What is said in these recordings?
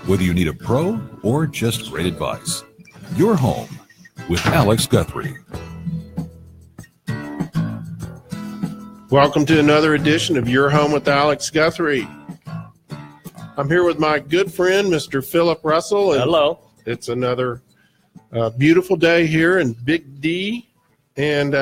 Whether you need a pro or just great advice, your home with Alex Guthrie. Welcome to another edition of Your Home with Alex Guthrie. I'm here with my good friend, Mr. Philip Russell. And hello. It's another beautiful day here in Big D. And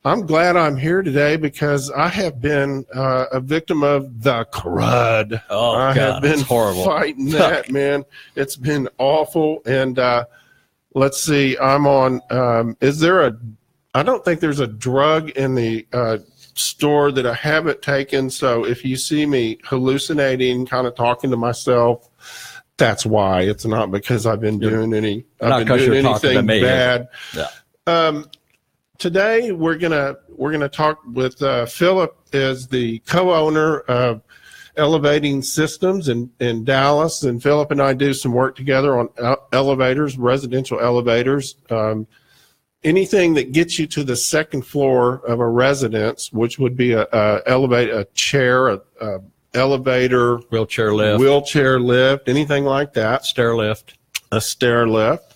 I'm glad I'm here today because I have been a victim of the crud. Oh, I have been fighting that, man. It's been awful. And let's see, I'm on, I don't think there's a drug in the store that I haven't taken. So if you see me hallucinating, kind of talking to myself, that's why. It's not because I've been doing anything bad. Yeah. Today we're gonna talk with Philip, is the co-owner of Elevating Systems in Dallas, and Philip and I do some work together on elevators, residential elevators. Anything that gets you to the second floor of a residence, which would be a chair, a elevator, wheelchair lift, anything like that. A stair lift.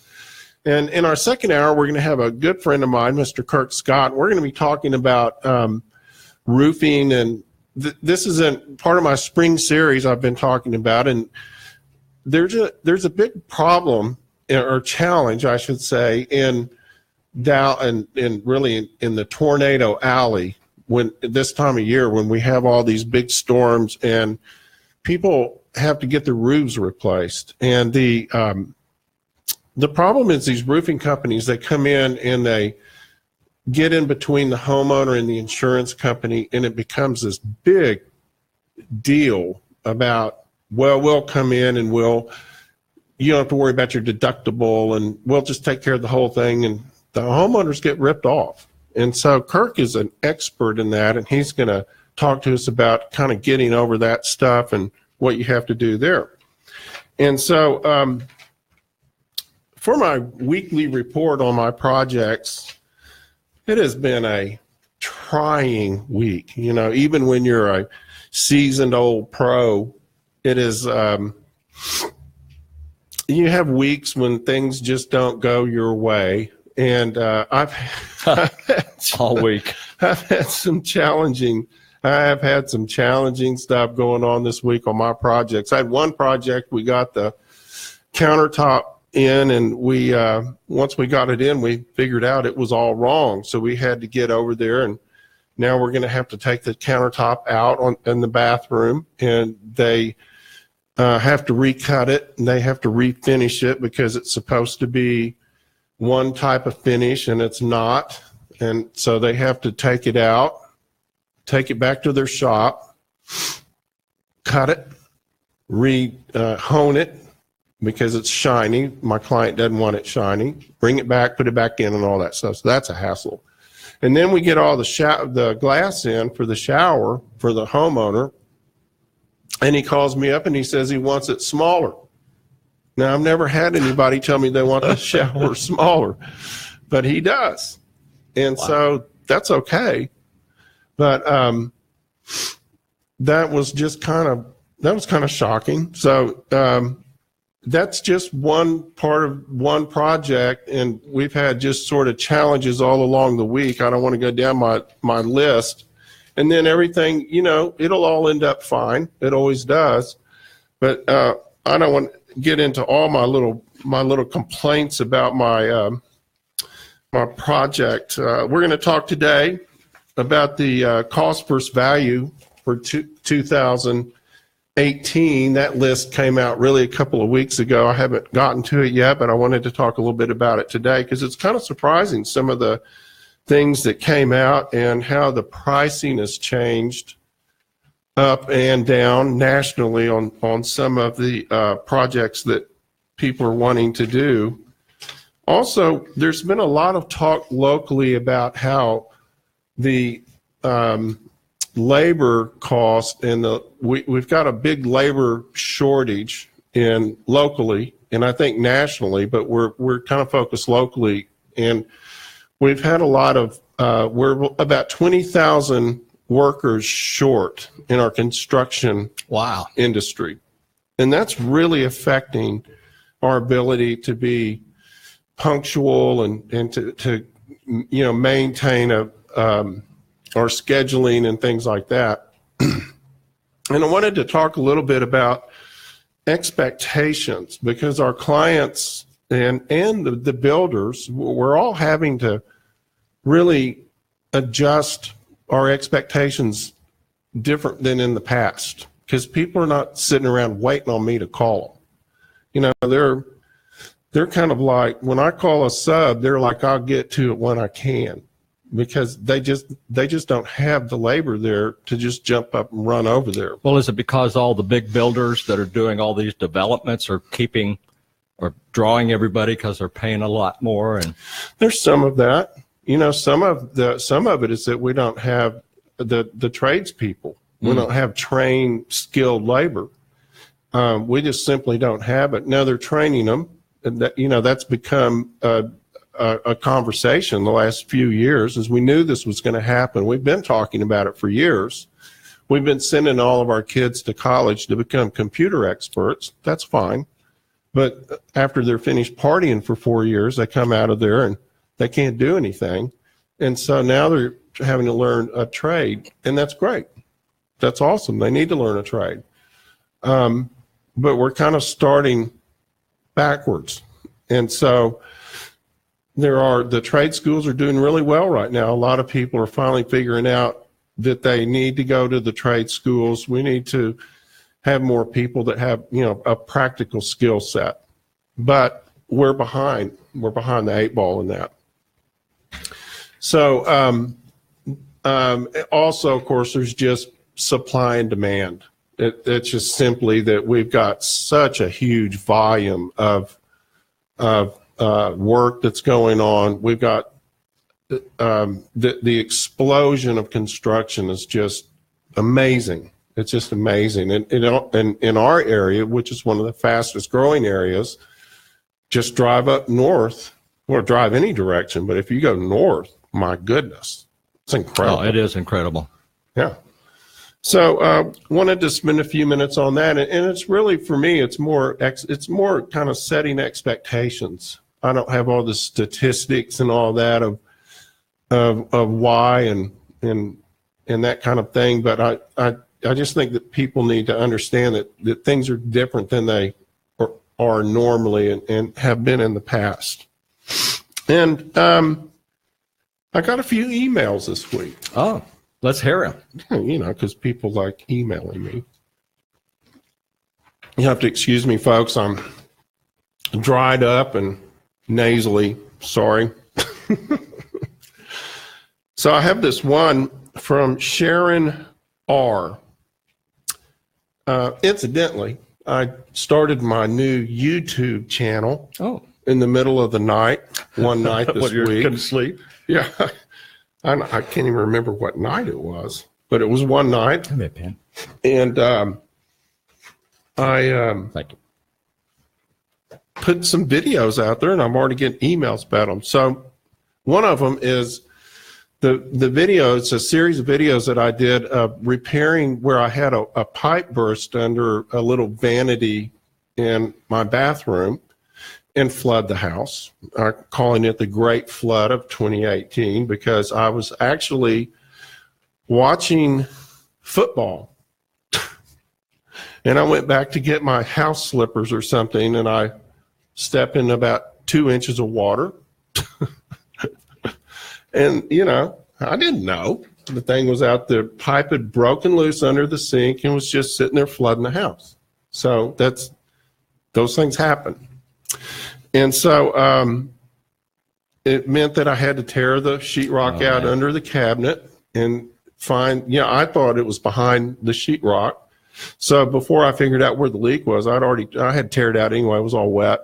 And in our second hour, we're going to have a good friend of mine, Mr. Kirk Scott. We're going to be talking about roofing, and this is part of my spring series I've been talking about. And there's a big problem, or challenge, I should say, in really in the tornado alley when this time of year, when we have all these big storms and people have to get their roofs replaced. And the problem is these roofing companies, they come in and they get in between the homeowner and the insurance company, and it becomes this big deal about, well, we'll come in and you don't have to worry about your deductible, and we'll just take care of the whole thing, and the homeowners get ripped off. And so Kirk is an expert in that, and he's going to talk to us about kind of getting over that stuff and what you have to do there. And so for my weekly report on my projects, it has been a trying week. You know, even when you're a seasoned old pro, it is, you have weeks when things just don't go your way. And I've had all week. I have had some challenging stuff going on this week on my projects. I had one project, we got the countertop in, and we once we got it in, we figured out it was all wrong. So we had to get over there, and now we're going to have to take the countertop out in the bathroom, and they have to recut it, and they have to refinish it because it's supposed to be one type of finish and it's not. And so they have to take it out, take it back to their shop, cut it, hone it because it's shiny. My client doesn't want it shiny. Bring it back, put it back in, and all that stuff. So that's a hassle. And then we get all the glass in for the shower for the homeowner, and he calls me up and he says he wants it smaller. Now, I've never had anybody tell me they want the shower smaller, but he does. And wow. So that's okay. But that was kind of shocking. So that's just one part of one project, and we've had just sort of challenges all along the week. I don't want to go down my list. And then everything, it'll all end up fine. It always does. But I don't want to get into all my little complaints about my project. We're going to talk today about the cost versus value for 2018. That list came out really a couple of weeks ago. I haven't gotten to it yet, but I wanted to talk a little bit about it today because it's kind of surprising, some of the things that came out and how the pricing has changed up and down nationally on some of the projects that people are wanting to do. Also, there's been a lot of talk locally about how the labor cost and we've got a big labor shortage locally, and I think nationally, but we're kind of focused locally. And we've had a lot of we're about 20,000 workers short in our construction industry. And that's really affecting our ability to be punctual and to maintain our scheduling and things like that. And I wanted to talk a little bit about expectations, because our clients and the builders, we're all having to really adjust our expectations different than in the past, because people are not sitting around waiting on me to call them. They're kind of like, when I call a sub, they're like, I'll get to it when I can, because they just don't have the labor there to just jump up and run over there. Well, is it because all the big builders that are doing all these developments are drawing everybody because they're paying a lot more? And there's some of that. Some of it is that we don't have the tradespeople. We don't have trained, skilled labor. We just simply don't have it. Now they're training them, and that's become a conversation the last few years, as we knew this was going to happen. We've been talking about it for years. We've been sending all of our kids to college to become computer experts. That's fine. But after they're finished partying for 4 years, they come out of there and they can't do anything. And so now they're having to learn a trade, and that's great. That's awesome. They need to learn a trade. But we're kind of starting backwards. And so the trade schools are doing really well right now. A lot of people are finally figuring out that they need to go to the trade schools. We need to have more people that have, a practical skill set. But we're behind. We're behind the 8 ball in that. So also, of course, there's just supply and demand. It's just simply that we've got such a huge volume of work that's going on. We've got the explosion of construction is just amazing. It's just amazing. And in our area, which is one of the fastest growing areas, just drive up north, or drive any direction, but if you go north, my goodness, it's incredible. Oh, it is incredible. Yeah. So wanted to spend a few minutes on that, and it's really, for me, it's more kind of setting expectations. I don't have all the statistics and all that of why and that kind of thing, but I just think that people need to understand that things are different than they are normally and have been in the past. And I got a few emails this week. Oh, let's hear them. Because people like emailing me. You have to excuse me, folks. I'm dried up and nasally. Sorry. So I have this one from Sharon R. Incidentally, I started my new YouTube channel in the middle of the night, one night this week. Couldn't sleep? Yeah. I can't even remember what night it was, but it was one night. Give me a pen. And Thank you. Put some videos out there, and I'm already getting emails about them. So one of them is the video. It's a series of videos that I did of repairing where I had a pipe burst under a little vanity in my bathroom and flood the house. I'm calling it the Great Flood of 2018 because I was actually watching football. And I went back to get my house slippers or something, and I stepped in about 2 inches of water. And, I didn't know. The thing was out, the pipe had broken loose under the sink and was just sitting there flooding the house. So those things happen. And so it meant that I had to tear the sheetrock out under the cabinet and find, I thought it was behind the sheetrock. So before I figured out where the leak was, I had teared it out anyway. It was all wet.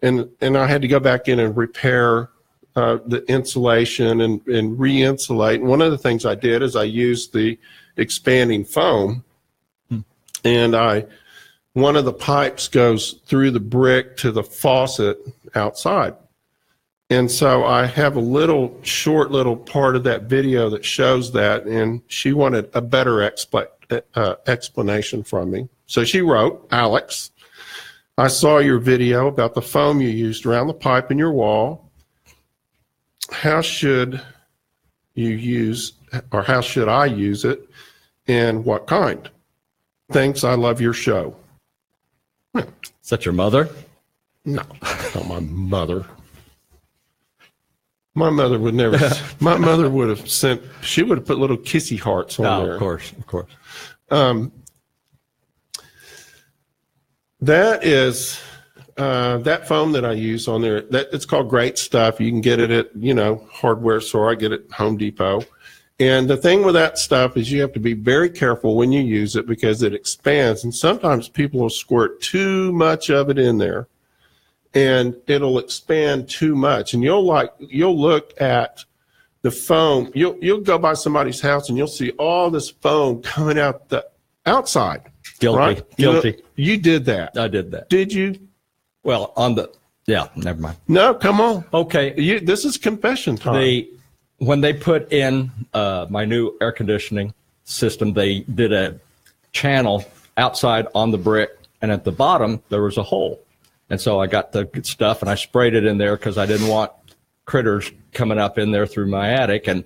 And I had to go back in and repair the insulation and re-insulate. And one of the things I did is I used the expanding foam, and one of the pipes goes through the brick to the faucet outside. And so I have a short little part of that video that shows that, and she wanted a better explanation from me. So she wrote, Alex, I saw your video about the foam you used around the pipe in your wall. How should you use, or how should I use it, and what kind? Thanks, I love your show. Is that your mother? No, not my mother. My mother would never, my mother would have sent, she would have put little kissy hearts on there. Of course, of course. That is, that foam that I use on there, that it's called Great Stuff. You can get it at, hardware store. I get it at Home Depot. And the thing with that stuff is you have to be very careful when you use it because it expands. And sometimes people will squirt too much of it in there and it'll expand too much. And you'll look at the foam. You'll go by somebody's house and you'll see all this foam coming out the outside. Guilty. Right? Guilty. You did that. I did that. Did you? Well, never mind. No, come on. Okay. This is confession time. When they put in my new air conditioning system, they did a channel outside on the brick, and at the bottom there was a hole. And so I got the stuff and I sprayed it in there because I didn't want critters coming up in there through my attic. And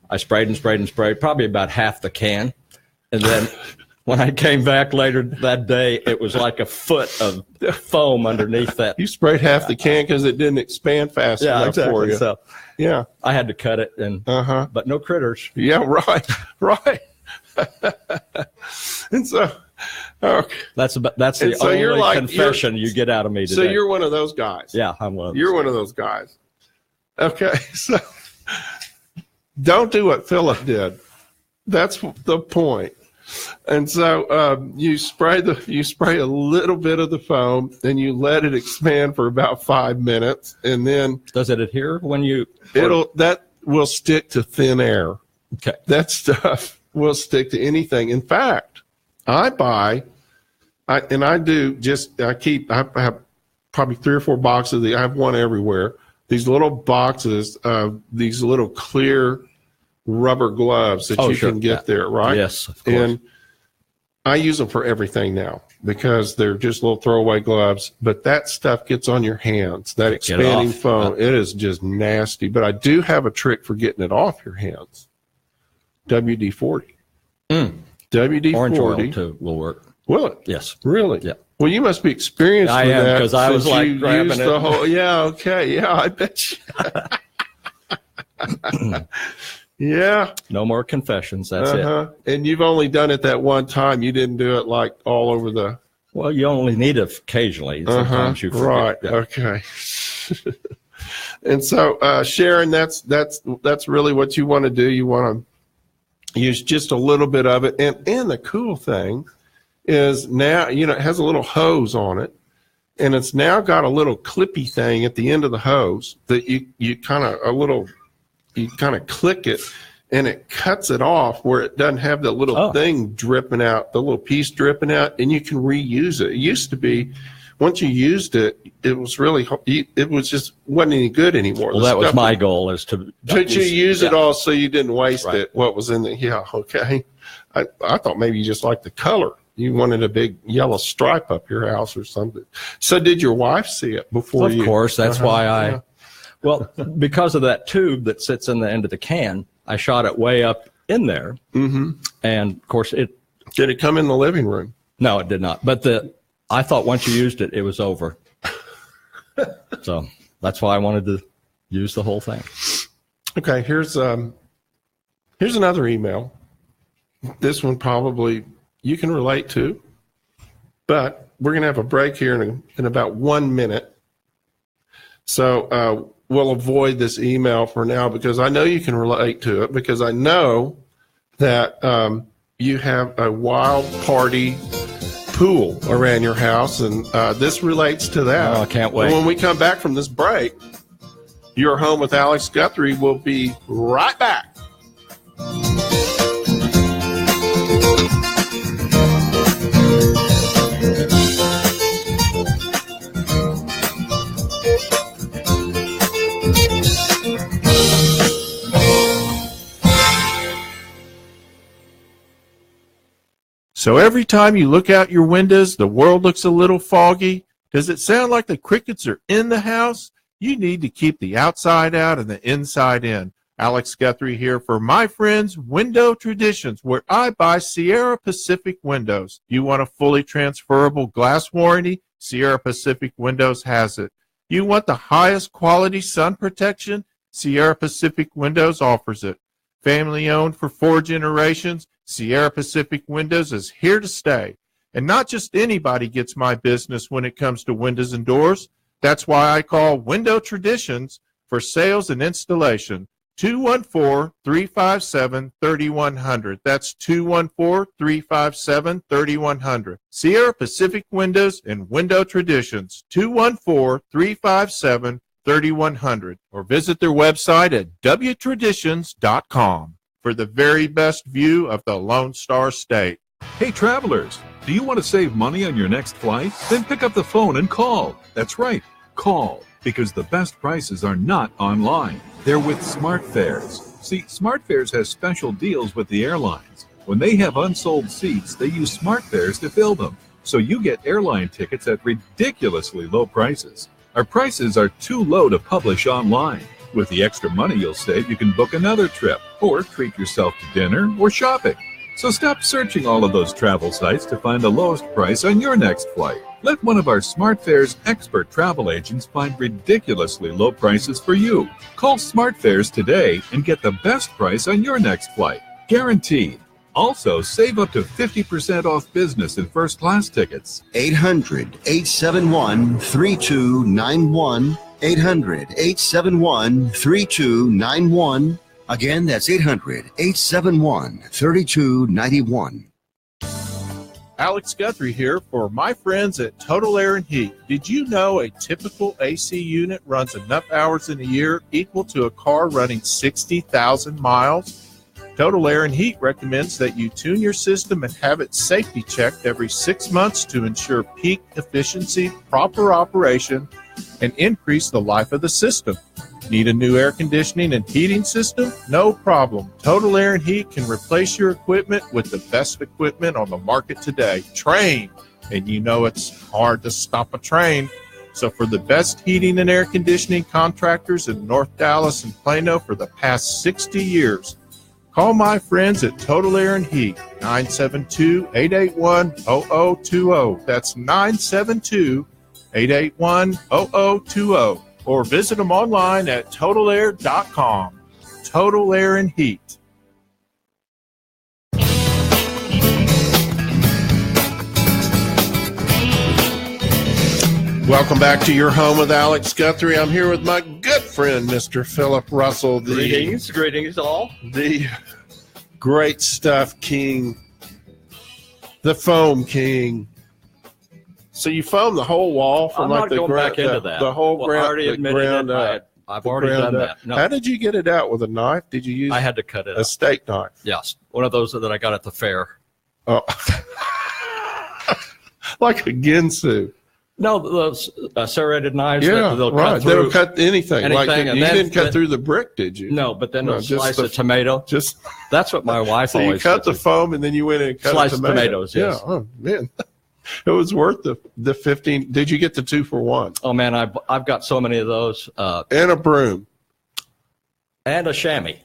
I sprayed and sprayed and sprayed, probably about half the can. And then when I came back later that day, it was like a foot of foam underneath that. You sprayed half the can because it didn't expand fast enough for you. So, yeah, I had to cut it, but no critters. Yeah, right. And so, okay. That's the only confession you get out of me today. So you're one of those guys. Yeah, I'm one of those. You're one of those guys. Okay, so don't do what Philip did. That's the point. And so you spray a little bit of the foam, and you let it expand for about 5 minutes, and then does it adhere when you? That will stick to thin air. Okay, that stuff will stick to anything. In fact, I have probably 3 or 4 boxes. I have one everywhere. These little boxes of these little clear rubber gloves that you can get there, right? Yes, of course. And I use them for everything now because they're just little throwaway gloves, but that stuff gets on your hands, that expanding foam. It is just nasty, but I do have a trick for getting it off your hands. WD-40. WD-40. Orange oil too will work. Will it? Yes. Really? Yeah. Well, you must be experienced with that. I am, because I was like grabbing it. Yeah, okay. Yeah, I bet you. Yeah. No more confessions. That's it. And you've only done it that one time. You didn't do it like all over the. Well, you only need it occasionally. Sometimes you forget. Right. Yeah. Okay. And so, Sharon, that's really what you want to do. You want to use just a little bit of it. And the cool thing is now, it has a little hose on it. And it's now got a little clippy thing at the end of the hose that you kind of click it, and it cuts it off where it doesn't have the little thing dripping out, the little piece dripping out, and you can reuse it. It used to be, once you used it, it was wasn't any good anymore. Well, that was my goal, is to use it all so you didn't waste it, what was in the, okay. I thought maybe you just liked the color. You wanted a big yellow stripe up your house or something. So did your wife see it before you? Of course, that's why well, because of that tube that sits in the end of the can, I shot it way up in there. Mm-hmm. And of course did it come in the living room? No, it did not. But I thought once you used it, it was over. So that's why I wanted to use the whole thing. Okay, here's another email. This one probably you can relate to, but we're going to have a break here in about 1 minute. So we'll avoid this email for now because I know you can relate to it, because I know that you have a wild party pool around your house, and this relates to that. Oh, I can't wait. When we come back from this break, Your Home with Alex Guthrie will be right back. So every time you look out your windows, the world looks a little foggy. Does it sound like the crickets are in the house? You need to keep the outside out and the inside in. Alex Guthrie here for my friends Window Traditions, where I buy Sierra Pacific windows. You want a fully transferable glass warranty? Sierra Pacific Windows has it. You want the highest quality sun protection? Sierra Pacific Windows offers it. Family owned for 4 generations, Sierra Pacific Windows is here to stay. And not just anybody gets my business when it comes to windows and doors. That's why I call Window Traditions for sales and installation. 214-357-3100. That's 214-357-3100. Sierra Pacific Windows and Window Traditions. 214-357-3100. Or visit their website at wtraditions.com for the very best view of the Lone Star State. Hey travelers, do you want to save money on your next flight? Then pick up the phone and call. That's right, call, because the best prices are not online. They're with SmartFares. See, SmartFares has special deals with the airlines. When they have unsold seats, they use SmartFares to fill them. So you get airline tickets at ridiculously low prices. Our prices are too low to publish online. With the extra money you'll save, you can book another trip or treat yourself to dinner or shopping. So stop searching all of those travel sites to find the lowest price on your next flight. Let one of our SmartFares expert travel agents find ridiculously low prices for you. Call SmartFares today and get the best price on your next flight. Guaranteed. Also, save up to 50% off business and first class tickets. 800-871-3291. 800-871-3291. Again, that's 800-871-3291. Alex Guthrie here for my friends at Total Air and Heat. Did you know a typical AC unit runs enough hours in a year equal to a car running 60,000 miles? Total Air and Heat recommends that you tune your system and have it safety checked every 6 months to ensure peak efficiency, proper operation, and increase the life of the system. Need a new air conditioning and heating system? No problem. Total Air and Heat can replace your equipment with the best equipment on the market today. Train. And you know it's hard to stop a train. So for the best heating and air conditioning contractors in North Dallas and Plano for the past 60 years, call my friends at Total Air and Heat, 972-881-0020. That's 972-881-0020. Or visit them online at totalair.com. Total Air and Heat. Welcome back to your home with Alex Guthrie. I'm here with my good friend, Mr. Philip Russell. Greetings all. The great stuff king. The foam king. So you foamed the whole wall from I'm not going back into that. The whole well, ground. I already admitted it. I've already done that. No. How did you get it out? With a knife? Did you use? I had to cut it. A steak knife. Yes, one of those that I got at the fair. Oh, like a Ginsu. No, those serrated knives. Yeah, that they'll right. cut through They'll cut anything. Like you didn't cut through the brick, did you? No, but then they'll just slice a tomato. Just that's what my wife so always. You cut the foam and then you went in and cut slice a tomato. tomatoes. Yes. Yeah. Oh man. It was worth the 15. Did you get the 2-for-1? Oh man, I've got so many of those. And a broom. And a chamois.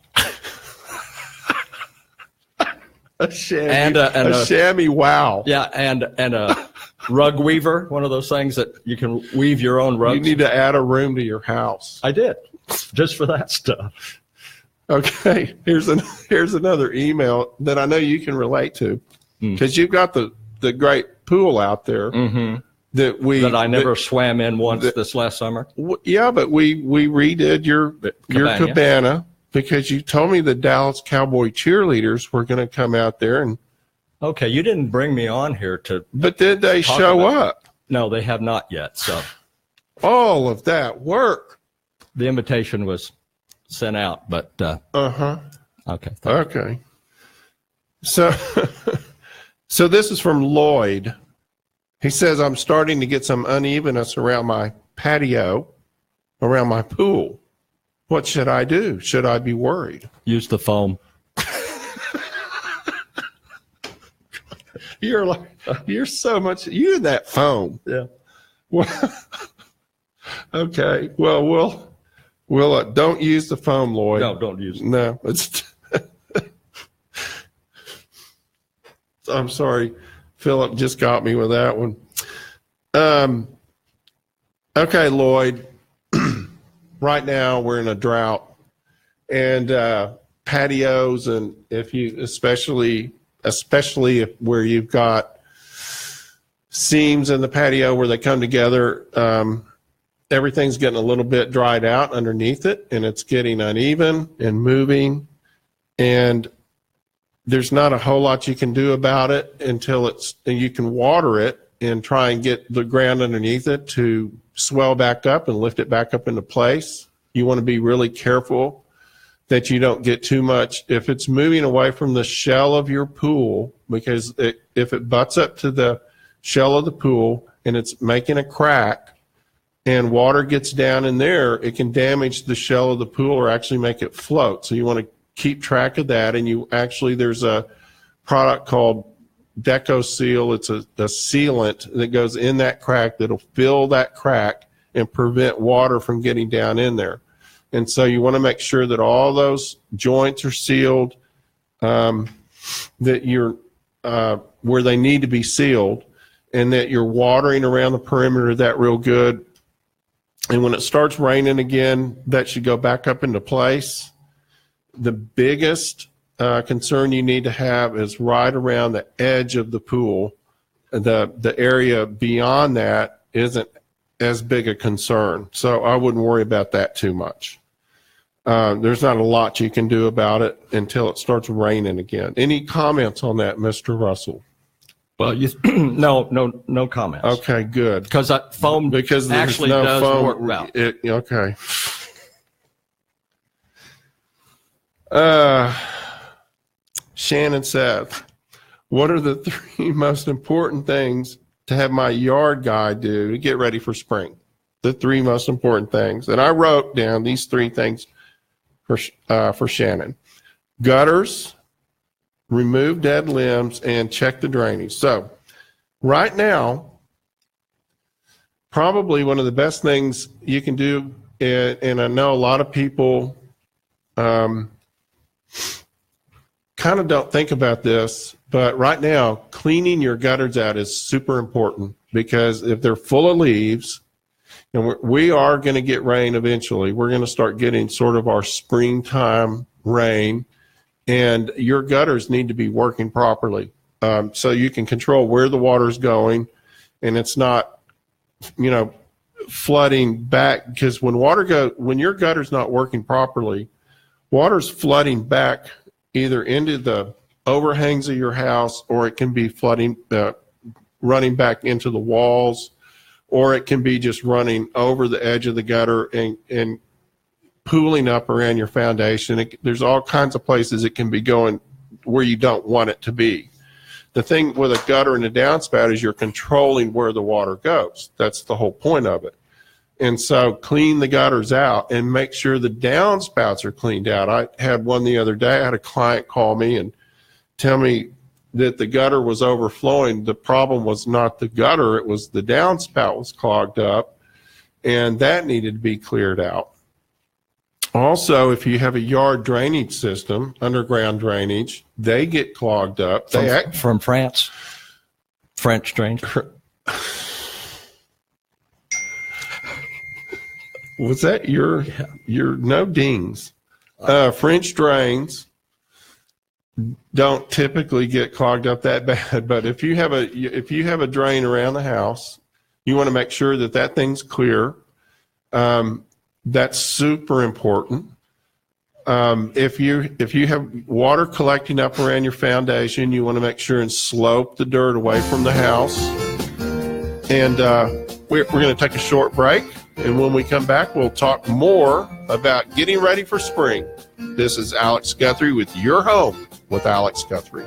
A chamois. And a chamois. Wow. Yeah, and a rug weaver, one of those things that you can weave your own rugs. You need to add a room to your house. I did, just for that stuff. Okay, here's another email that I know you can relate to because you've got the great pool out there that I never swam in once this last summer. Yeah, but we redid your cabana because you told me the Dallas Cowboy cheerleaders were going to come out there and. Okay, you didn't bring me on here to. But did they show up? No, they have not yet. So. All of that work. The invitation was sent out, but. Okay. Okay. So this is from Lloyd. He says, I'm starting to get some unevenness around my patio, around my pool. What should I do? Should I be worried? Use the foam. you're so much, you and that foam. Yeah. Well, okay. Well, we'll don't use the foam, Lloyd. No, don't use it. No, it's. I'm sorry, Philip just got me with that one. Okay, Lloyd. Right now we're in a drought, and patios, and if you especially if where you've got seams in the patio where they come together, everything's getting a little bit dried out underneath it, and it's getting uneven and moving, and there's not a whole lot you can do about it until and you can water it and try and get the ground underneath it to swell back up and lift it back up into place. You want to be really careful that you don't get too much. If it's moving away from the shell of your pool, because if it butts up to the shell of the pool and it's making a crack and water gets down in there, it can damage the shell of the pool or actually make it float. So you want to keep track of that. And there's a product called Deco Seal. It's a sealant that goes in that crack that'll fill that crack and prevent water from getting down in there. And so you want to make sure that all those joints are sealed, that you're where they need to be sealed, and that you're watering around the perimeter of that real good. And when it starts raining again, that should go back up into place. The biggest concern you need to have is right around the edge of the pool. The area beyond that isn't as big a concern, so I wouldn't worry about that too much. There's not a lot you can do about it until it starts raining again. Any comments on that, Mr. Russell? Well, no comments. Okay, good. Because foam actually does work well. Okay. Shannon Seth, what are the 3 most important things to have my yard guy do to get ready for spring? The 3 most important things. And I wrote down these 3 things for Shannon. Gutters, remove dead limbs, and check the drainage. So right now, probably one of the best things you can do, and I know a lot of people kind of don't think about this, but right now, cleaning your gutters out is super important, because if they're full of leaves, and we are going to get rain eventually, we're going to start getting sort of our springtime rain, and your gutters need to be working properly, so you can control where the water's going, and it's not, flooding back. Because when your gutter's not working properly, water's flooding back either into the overhangs of your house, or it can be flooding, running back into the walls, or it can be just running over the edge of the gutter and pooling up around your foundation. There's all kinds of places it can be going where you don't want it to be. The thing with a gutter and a downspout is you're controlling where the water goes. That's the whole point of it. And so clean the gutters out and make sure the downspouts are cleaned out. I had one the other day. I had a client call me and tell me that the gutter was overflowing. The problem was not the gutter. It was the downspout was clogged up, and that needed to be cleared out. Also, if you have a yard drainage system, underground drainage, they get clogged up. From France? French drainage? Was that your no dings? French drains don't typically get clogged up that bad, but if you have a drain around the house, you want to make sure that thing's clear. That's super important. If you have water collecting up around your foundation, you want to make sure and slope the dirt away from the house. And we're going to take a short break. And when we come back, we'll talk more about getting ready for spring. This is Alex Guthrie with Your Home with Alex Guthrie.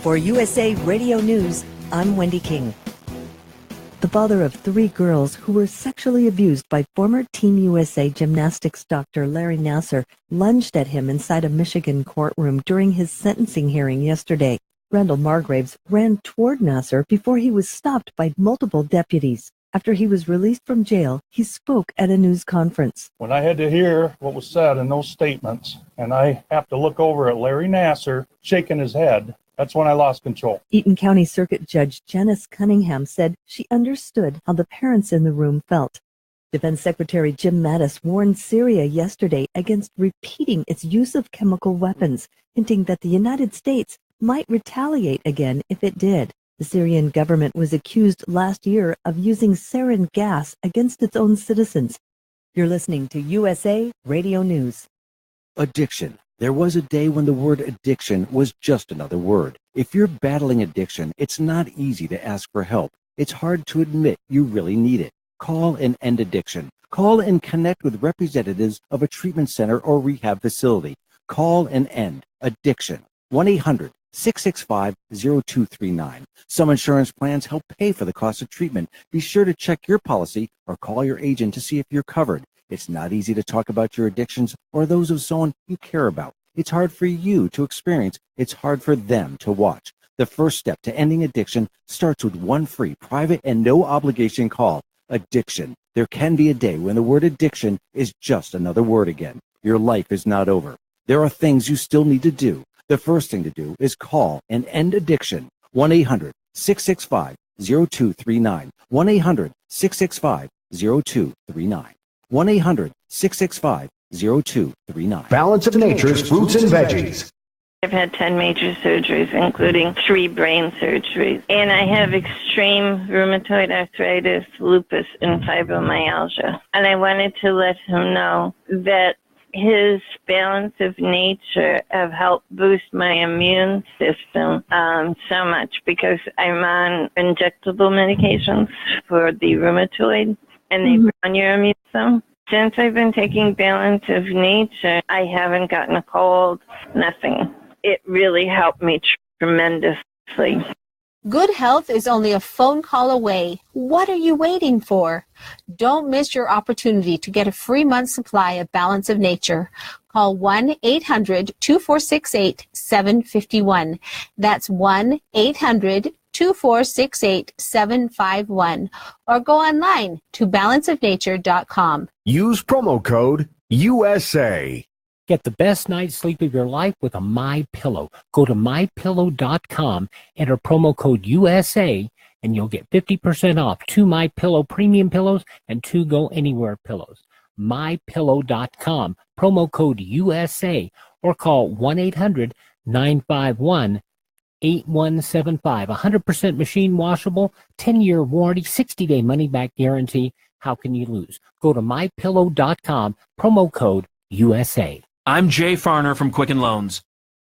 For USA Radio News, I'm Wendy King. The father of 3 girls who were sexually abused by former Team USA gymnastics doctor Larry Nassar lunged at him inside a Michigan courtroom during his sentencing hearing yesterday. Randall Margraves ran toward Nassar before he was stopped by multiple deputies. After he was released from jail, he spoke at a news conference. When I had to hear what was said in those statements, and I have to look over at Larry Nassar shaking his head, that's when I lost control. Eaton County Circuit Judge Janice Cunningham said she understood how the parents in the room felt. Defense Secretary Jim Mattis warned Syria yesterday against repeating its use of chemical weapons, hinting that the United States might retaliate again if it did. The Syrian government was accused last year of using sarin gas against its own citizens. You're listening to USA Radio News. Addiction. There was a day when the word addiction was just another word. If you're battling addiction, it's not easy to ask for help. It's hard to admit you really need it. Call and end addiction. Call and connect with representatives of a treatment center or rehab facility. Call and end addiction. 1-800-665-0239. Some insurance plans help pay for the cost of treatment. Be sure to check your policy or call your agent to see if you're covered. It's not easy to talk about your addictions or those of someone you care about. It's hard for you to experience. It's hard for them to watch. The first step to ending addiction starts with one free, private, and no-obligation call. Addiction. There can be a day when the word addiction is just another word again. Your life is not over. There are things you still need to do. The first thing to do is call and end addiction. 1-800-665-0239. 1-800-665-0239. 1-800-665-0239. Balance of Nature's fruits and veggies. I've had 10 major surgeries, including 3 brain surgeries. And I have extreme rheumatoid arthritis, lupus, and fibromyalgia. And I wanted to let him know that his Balance of Nature have helped boost my immune system so much because I'm on injectable medications for the rheumatoid, and they run your immune system. Since I've been taking Balance of Nature, I haven't gotten a cold, nothing. It really helped me tremendously. Good health is only a phone call away. What are you waiting for? Don't miss your opportunity to get a free month's supply of Balance of Nature. Call 1-800-2468-751. That's 1-800-2468-751. Or go online to balanceofnature.com. Use promo code USA. Get the best night's sleep of your life with a MyPillow. Go to MyPillow.com, enter promo code USA, and you'll get 50% off 2 MyPillow premium pillows and 2 Go Anywhere pillows. MyPillow.com, promo code USA, or call 1-800-951-8175. 100% machine washable, 10-year warranty, 60-day money-back guarantee. How can you lose? Go to MyPillow.com, promo code USA. I'm Jay Farner from Quicken Loans.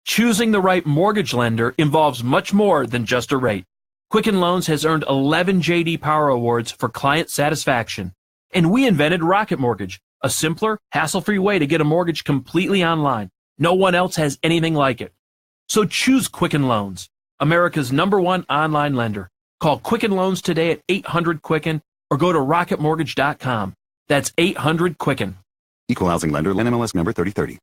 Choosing the right mortgage lender involves much more than just a rate. Quicken Loans has earned 11 J.D. Power Awards for client satisfaction. And we invented Rocket Mortgage, a simpler, hassle-free way to get a mortgage completely online. No one else has anything like it. So choose Quicken Loans, America's #1 online lender. Call Quicken Loans today at 800-QUICKEN or go to rocketmortgage.com. That's 800-QUICKEN. Equal housing lender, NMLS number 3030.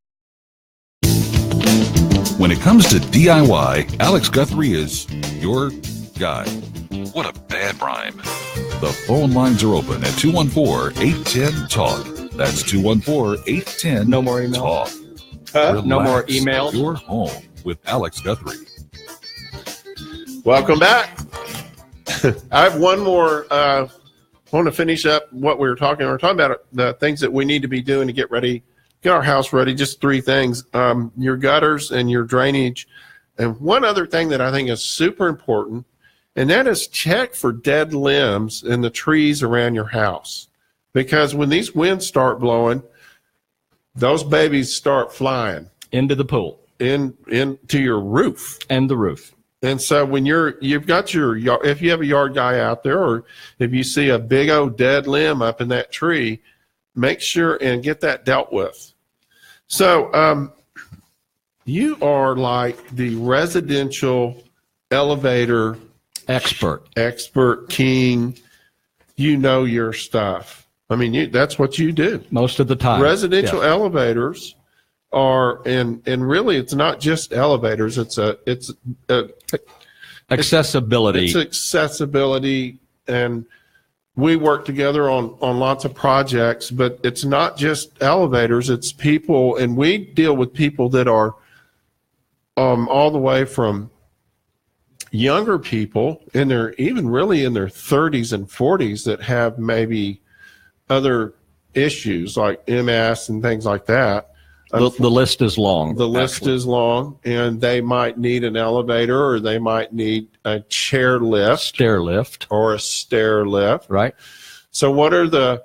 When it comes to DIY, Alex Guthrie is your guy. What a bad rhyme. The phone lines are open at 214-810-TALK. That's 214-810-TALK. No more emails. No more emails. You're home with Alex Guthrie. Welcome back. I have one more. I want to finish up what we were talking. We were talking about the things that we need to be doing to get ready, get our house ready. Just 3 things: your gutters and your drainage. And one other thing that I think is super important, and that is check for dead limbs in the trees around your house, because when these winds start blowing, those babies start flying into the pool, into your roof, and the roof. And so when you've got your, if you have a yard guy out there, or if you see a big old dead limb up in that tree, make sure and get that dealt with. So you are like the residential elevator expert king. You know your stuff. I mean, that's what you do most of the time. Residential elevators are, and really, it's not just elevators. It's accessibility. It's accessibility, and we work together on lots of projects. But it's not just elevators. It's people, and we deal with people that are all the way from younger people even really in their 30s and 40s that have maybe other issues like MS and things like that. The list is long. The list is long, and they might need an elevator, or they might need a stair lift, or a stair lift. Right. So what are the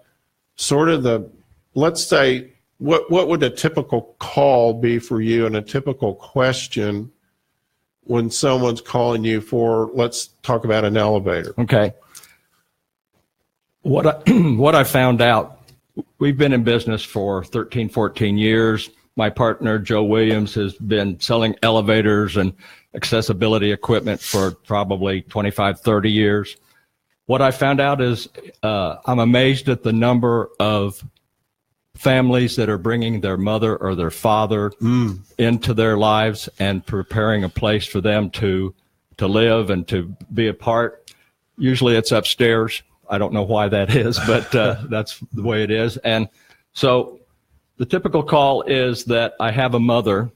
let's say, what would a typical call be for you, and a typical question when someone's calling you for, let's talk about an elevator? Okay. What I found out, we've been in business for 13, 14 years. My partner, Joe Williams, has been selling elevators and accessibility equipment for probably 25, 30 years. What I found out is I'm amazed at the number of families that are bringing their mother or their father into their lives and preparing a place for them to live and to be a part. Usually it's upstairs. I don't know why that is, but that's the way it is. And so the typical call is that I have a mother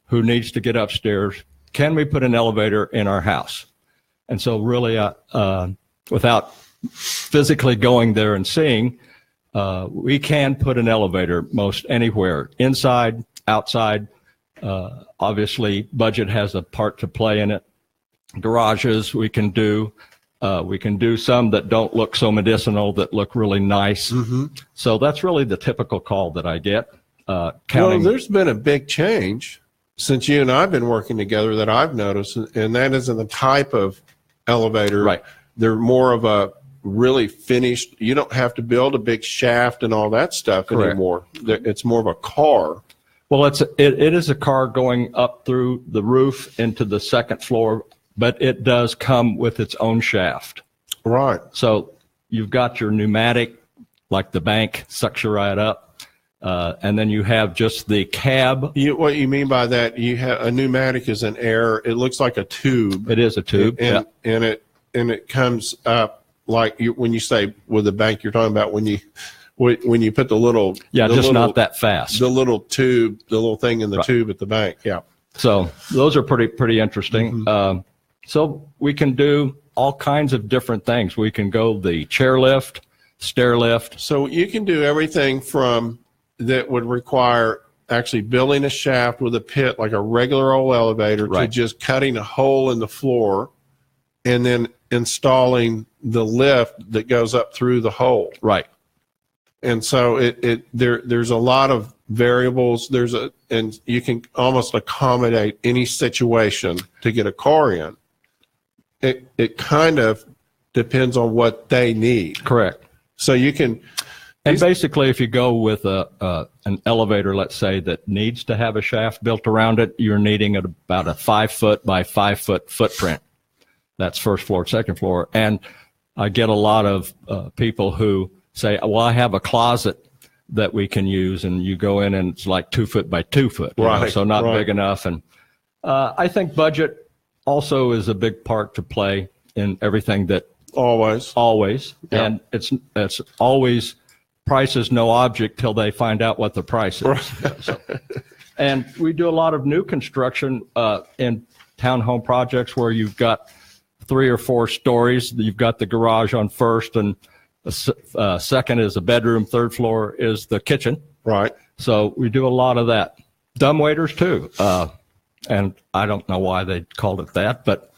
who needs to get upstairs. Can we put an elevator in our house? And so really, without physically going there and seeing, we can put an elevator most anywhere, inside, outside. Obviously, budget has a part to play in it. Garages we can do. We can do some that don't look so medicinal, that look really nice. Mm-hmm. So that's really the typical call that I get. Well, there's been a big change since you and I have been working together that I've noticed, and that is in the type of elevator. Right. They're more of a really finished. You don't have to build a big shaft and all that stuff anymore. It's more of a car. Well, it is a car going up through the roof into the second floor, but it does come with its own shaft. Right. So you've got your pneumatic, like the bank, sucks you right up. And then you have just the cab. What you mean by that, you have a pneumatic is an air. It looks like a tube. It is a tube. And it comes up like when you say with the bank, you're talking about when you put the little. Yeah, just not that fast. The little tube, the little thing in the tube at the bank. Yeah. So those are pretty interesting. Mm-hmm. So we can do all kinds of different things. We can go the chair lift, stair lift. So you can do everything from that would require actually building a shaft with a pit like a regular old elevator to just cutting a hole in the floor and then installing the lift that goes up through the hole. Right. And so there's a lot of variables. And you can almost accommodate any situation to get a car in. It kind of depends on what they need. Correct. So you can. And basically, if you go with an elevator, let's say, that needs to have a shaft built around it, you're needing about a 5 foot by 5 foot footprint. That's first floor, second floor. And I get a lot of people who say, well, I have a closet that we can use, and you go in and it's like 2 foot by 2 foot. Right. So not big enough. And I think budget also is a big part to play in everything that. Always. Yeah. And it's always price is no object till they find out what the price is. Right. So, and we do a lot of new construction in townhome projects where you've got 3 or 4 stories. You've got the garage on first, and second is a bedroom, third floor is the kitchen. Right. So we do a lot of that. Dumbwaiters too. And I don't know why they called it that, but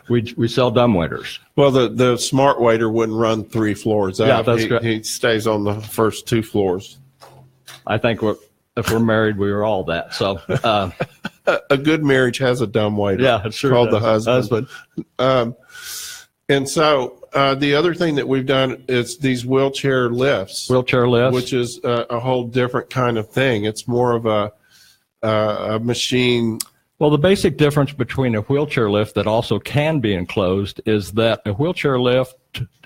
we sell dumbwaiters. Well, the smart waiter wouldn't run 3 floors up. Yeah, that's great. He stays on the first 2 floors. I think if we're married, we are all that. So a good marriage has a dumbwaiter. Yeah, it sure called does. the husband. And so the other thing that we've done is these wheelchair lifts. Which is a whole different kind of thing. It's more of a machine. Well, the basic difference between a wheelchair lift that also can be enclosed is that a wheelchair lift,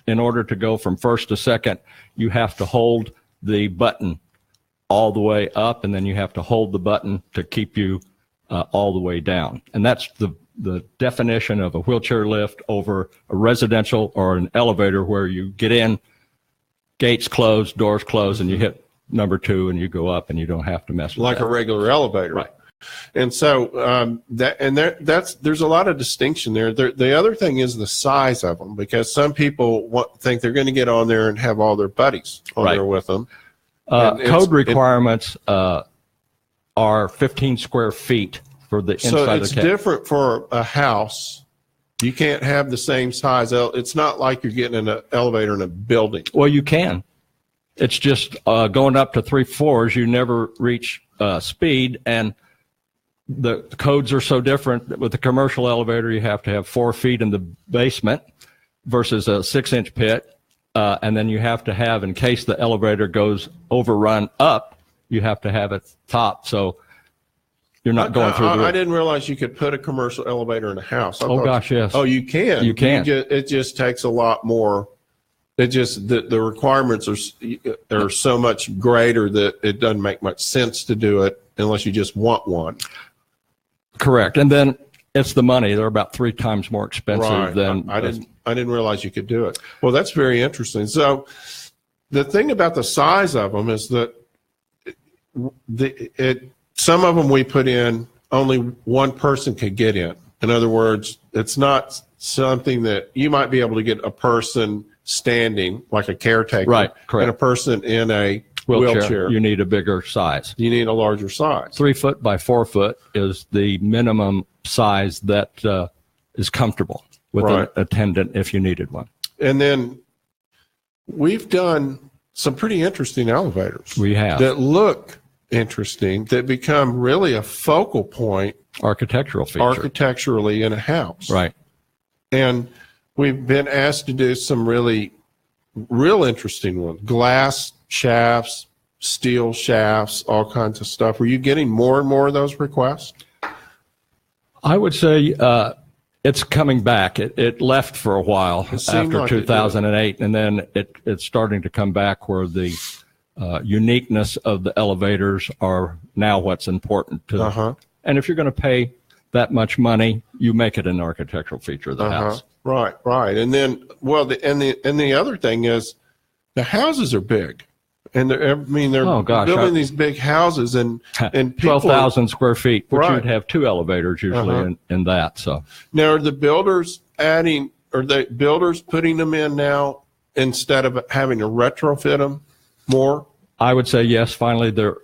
in order to go from first to second, you have to hold the button all the way up, and then you have to hold the button to keep you all the way down. And that's the definition of a wheelchair lift over a residential or an elevator where you get in, gates closed, doors closed, and you hit number 2 and you go up and you don't have to mess with like that. a regular elevator. Right. And so there's a lot of distinction there. The other thing is the size of them, because some people think they're going to get on there and have all their buddies on there with them. Code requirements are 15 square feet for the inside of the So it's different for a house. You can't have the same size. It's not like you're getting in an elevator in a building. Well, you can. It's just going up to 3 floors, you never reach speed, and the codes are so different. With the commercial elevator, you have to have 4 feet in the basement versus a 6-inch pit. And then you have to have, in case the elevator goes overrun up, you have to have it top. So you're not going through the roof. I didn't realize you could put a commercial elevator in a house. Gosh, yes. Oh, you can. You can. It just takes a lot more. It just, the requirements are so much greater that it doesn't make much sense to do it unless you just want one. Correct. And then it's the money. They're about 3 times more expensive than. I didn't realize you could do it. Well, that's very interesting. So the thing about the size of them is that some of them we put in, only one person could get in. In other words, it's not something that you might be able to get a person standing, like a caretaker, right? Correct. And a person in a wheelchair. You need a bigger size. You need a larger size. 3 foot by 4 foot is the minimum size that is comfortable with an attendant if you needed one. And then we've done some pretty interesting elevators. We have. That look interesting, that become really a focal point. Architectural feature. Architecturally in a house. Right. And we've been asked to do some real interesting ones. Glass shafts, steel shafts, all kinds of stuff. Were you getting more and more of those requests? I would say it's coming back. It left for a while after like 2008, and then it's starting to come back where the uniqueness of the elevators are now what's important to. And if you're going to pay that much money, you make it an architectural feature of the house. Right. And then, the other thing is, the houses are big, and they're building these big houses, and 12,000 square feet, which you'd have 2 elevators usually in that. So now, are the builders putting them in now instead of having to retrofit them more? I would say yes. Finally, they're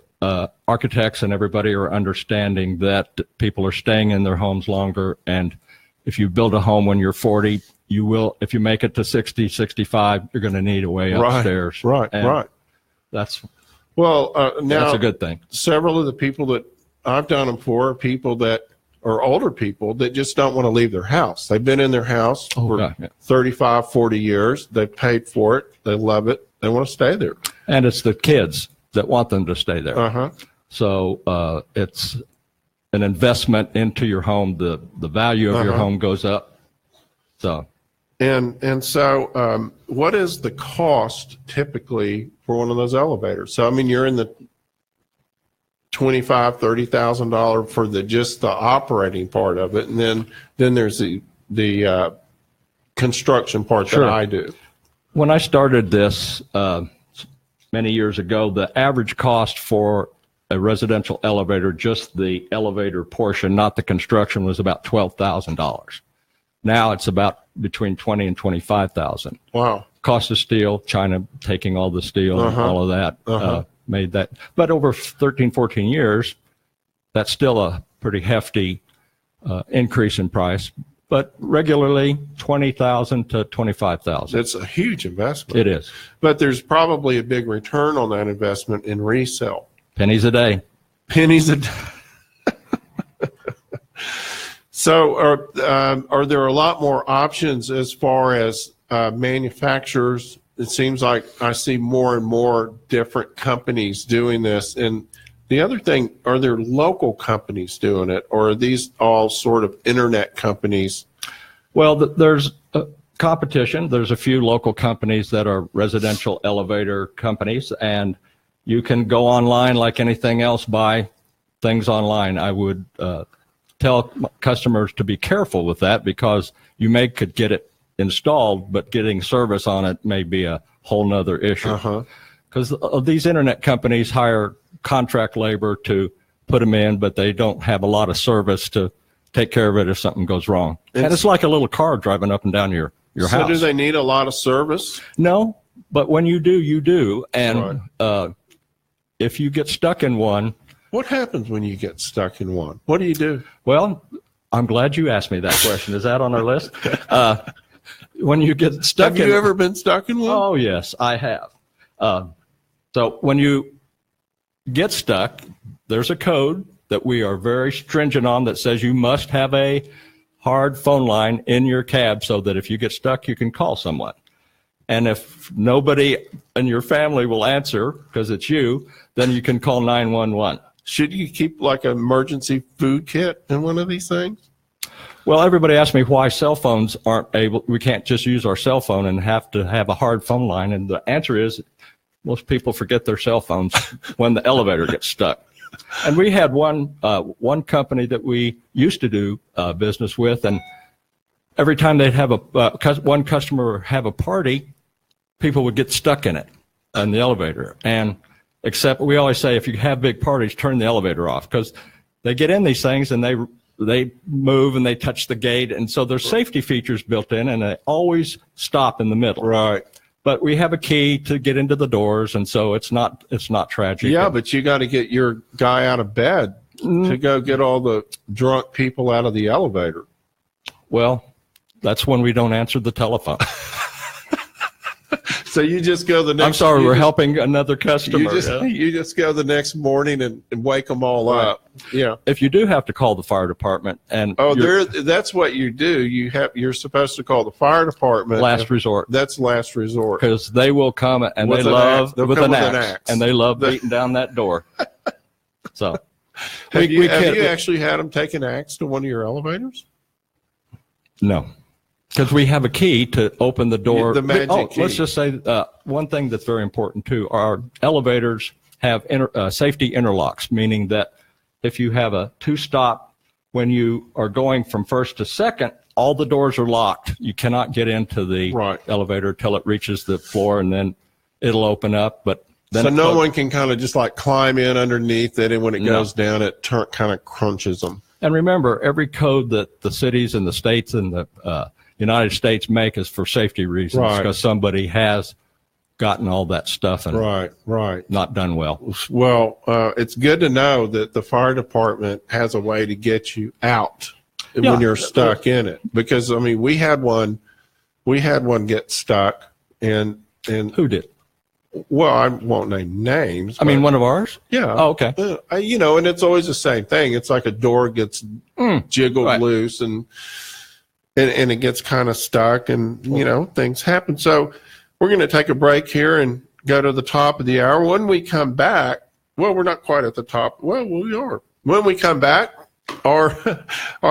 architects and everybody are understanding that people are staying in their homes longer, and if you build a home when you're 40, you will, if you make it to 60, 65, you're going to need a way upstairs. Right. That's now that's a good thing. Several of the people that I've done them for are people that are older people that just don't want to leave their house. They've been in their house for 35, 40 years. They've paid for it. They love it. They want to stay there. And it's the kids that want them to stay there. So it's an investment into your home. The value of your home goes up. So what is the cost typically for one of those elevators? So I mean, you're in the $25,000-$30,000 for just the operating part of it, and then there's the construction part that I do. When I started this many years ago, the average cost for a residential elevator, just the elevator portion, not the construction, was about $12,000. Now it's about between $20,000 and $25,000. Wow. Cost of steel, China taking all the steel and all of that made that. But over 13, 14 years, that's still a pretty hefty increase in price. But regularly, $20,000 to $25,000. It's a huge investment. It is. But there's probably a big return on that investment in resale. Pennies a day. Pennies a day. So are there a lot more options as far as manufacturers? It seems like I see more and more different companies doing this, and The other thing, are there local companies doing it, or are these all sort of internet companies? Well, there's competition. There's a few local companies that are residential elevator companies, and you can go online like anything else, buy things online. I would tell customers to be careful with that because you could get it installed, but getting service on it may be a whole nother issue. Because these internet companies hire contract labor to put them in, but they don't have a lot of service to take care of it if something goes wrong. And it's like a little car driving up and down your house. So do they need a lot of service? No, but when you do, you do. And if you get stuck in one. What happens when you get stuck in one? What do you do? Well, I'm glad you asked me that question. Is that on our list? When you get stuck Have you ever been stuck in one? Oh, yes, I have. So when you get stuck, there's a code that we are very stringent on that says you must have a hard phone line in your cab so that if you get stuck, you can call someone. And if nobody in your family will answer because it's you, then you can call 911. Should you keep like an emergency food kit in one of these things? Well, everybody asks me why cell phones we can't just use our cell phone and have to have a hard phone line. And the answer is most people forget their cell phones when the elevator gets stuck. And we had one company that we used to do business with, and every time they'd have one customer have a party, people would get stuck in the elevator. And except we always say, if you have big parties, turn the elevator off, because they get in these things and they move and they touch the gate. And so there's safety features built in, and they always stop in the middle. Right. But we have a key to get into the doors, and so it's not tragic. Yeah, but you got to get your guy out of bed to go get all the drunk people out of the elevator. Well, that's when we don't answer the telephone. So you just go the next. I'm sorry, we're helping another customer. You just go the next morning and wake them all up. Yeah. If you do have to call the fire department, and that's what you do. You're supposed to call the fire department. Last resort. That's last resort. Because they will come and with an axe, and they love beating down that door. So, have you actually had them take an axe to one of your elevators? No. Because we have a key to open the door. The magic key. Let's just say one thing that's very important, too. Our elevators have safety interlocks, meaning that if you have a two-stop, when you are going from first to second, all the doors are locked. You cannot get into the elevator till it reaches the floor, and then it'll open up. But then so no one can kind of just like climb in underneath it, and when it goes down, it kind of crunches them. And remember, every code that the cities and the states and the United States make is for safety reasons, because somebody has gotten all that stuff and not done well. Well, it's good to know that the fire department has a way to get you out when you're stuck in it. Because I mean, we had one get stuck, and who did? Well, I won't name names. I mean, one of ours? Yeah. Oh, okay. And it's always the same thing. It's like a door gets jiggled loose and it gets kind of stuck, and, things happen. So we're going to take a break here and go to the top of the hour. When we come back, well, we're not quite at the top. Well, we are. When we come back, our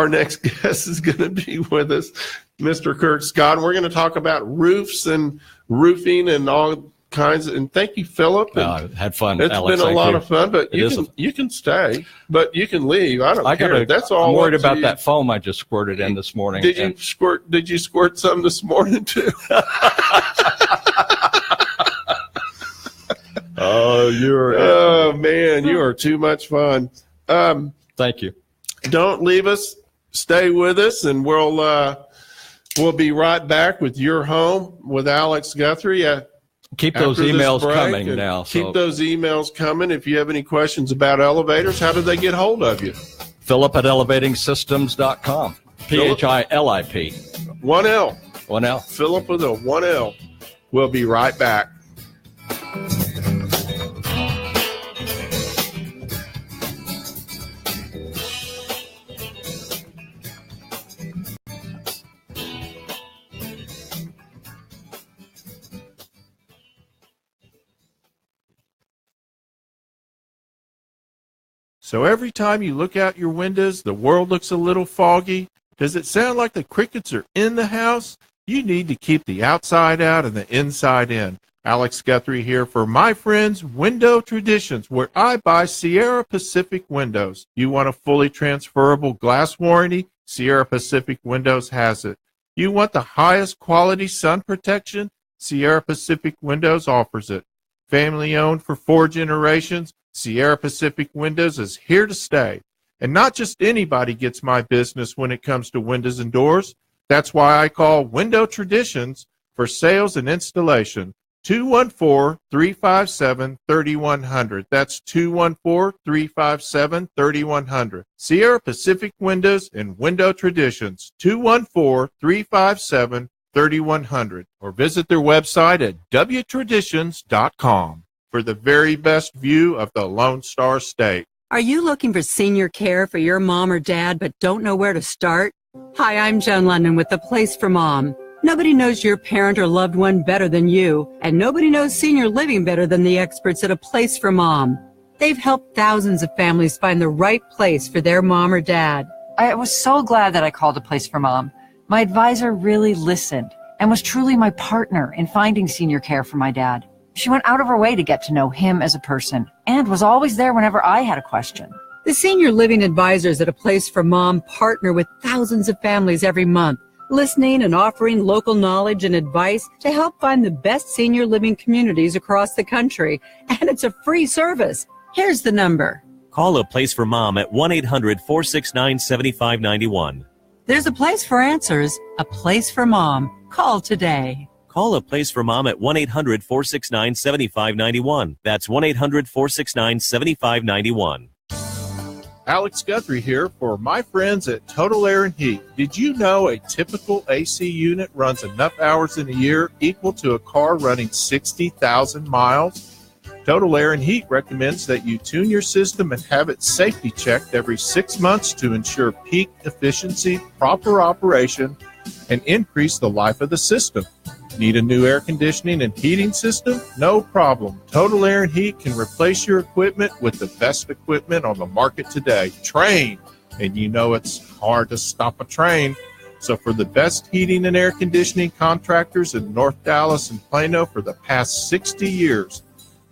next guest is going to be with us, Mr. Kirk Scott. And we're going to talk about roofs and roofing and all kinds of, and thank you, Philip. Had fun. It's Alex, been a lot of fun, but you can stay, but you can leave. I don't care. That's all. I'm worried about that foam I just squirted in this morning. Did you squirt some this morning too? Oh man, you are too much fun. Thank you. Don't leave us. Stay with us, and we'll be right back with Your Home with Alex Guthrie. Keep those emails coming now. Keep those emails coming. If you have any questions about elevators, how do they get hold of you? Philip@elevatingsystems.com. PHILIP. 1L. 1L. Philip with a 1L. We'll be right back. So every time you look out your windows, the world looks a little foggy. Does it sound like the crickets are in the house? You need to keep the outside out and the inside in. Alex Guthrie here for my friends Window Traditions, where I buy Sierra Pacific windows. You want a fully transferable glass warranty? Sierra Pacific Windows has it. You want the highest quality sun protection? Sierra Pacific Windows offers it. Family owned for 4 generations, Sierra Pacific Windows is here to stay. And not just anybody gets my business when it comes to windows and doors. That's why I call Window Traditions for sales and installation. 214-357-3100. That's 214-357-3100. Sierra Pacific Windows and Window Traditions. 214-357-3100. Or visit their website at wtraditions.com for the very best view of the Lone Star State. Are you looking for senior care for your mom or dad but don't know where to start? Hi, I'm Joan London with The Place for Mom. Nobody knows your parent or loved one better than you, and nobody knows senior living better than the experts at A Place for Mom. They've helped thousands of families find the right place for their mom or dad. I was so glad that I called A Place for Mom. My advisor really listened and was truly my partner in finding senior care for my dad. She went out of her way to get to know him as a person and was always there whenever I had a question. The senior living advisors at A Place for Mom partner with thousands of families every month, listening and offering local knowledge and advice to help find the best senior living communities across the country. And it's a free service. Here's the number. Call A Place for Mom at 1-800-469-7591. There's a place for answers, a place for mom. Call today. Call A Place for Mom at 1-800-469-7591. That's 1-800-469-7591. Alex Guthrie here for my friends at Total Air and Heat. Did you know a typical AC unit runs enough hours in a year equal to a car running 60,000 miles? Total Air and Heat recommends that you tune your system and have it safety checked every 6 months to ensure peak efficiency, proper operation, and increase the life of the system. Need a new air conditioning and heating system? No problem. Total Air and Heat can replace your equipment with the best equipment on the market today. Train. And you know it's hard to stop a train. So for the best heating and air conditioning contractors in North Dallas and Plano for the past 60 years,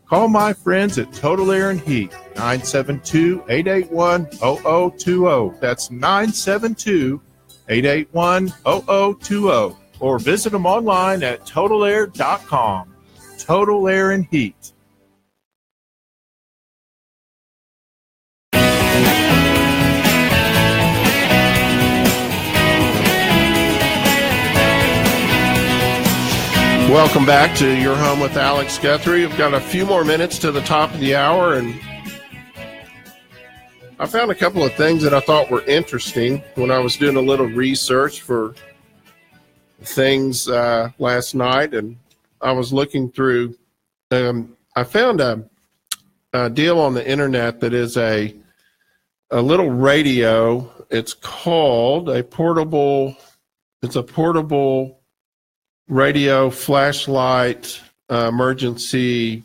call my friends at Total Air and Heat, 972-881-0020. That's 972-881-0020. Or visit them online at totalair.com. Total Air and Heat. Welcome back to Your Home with Alex Guthrie. We've got a few more minutes to the top of the hour, and I found a couple of things that I thought were interesting when I was doing a little research for things last night, and I was looking through. I found a deal on the internet that is a little radio. It's called a portable. It's a portable radio flashlight emergency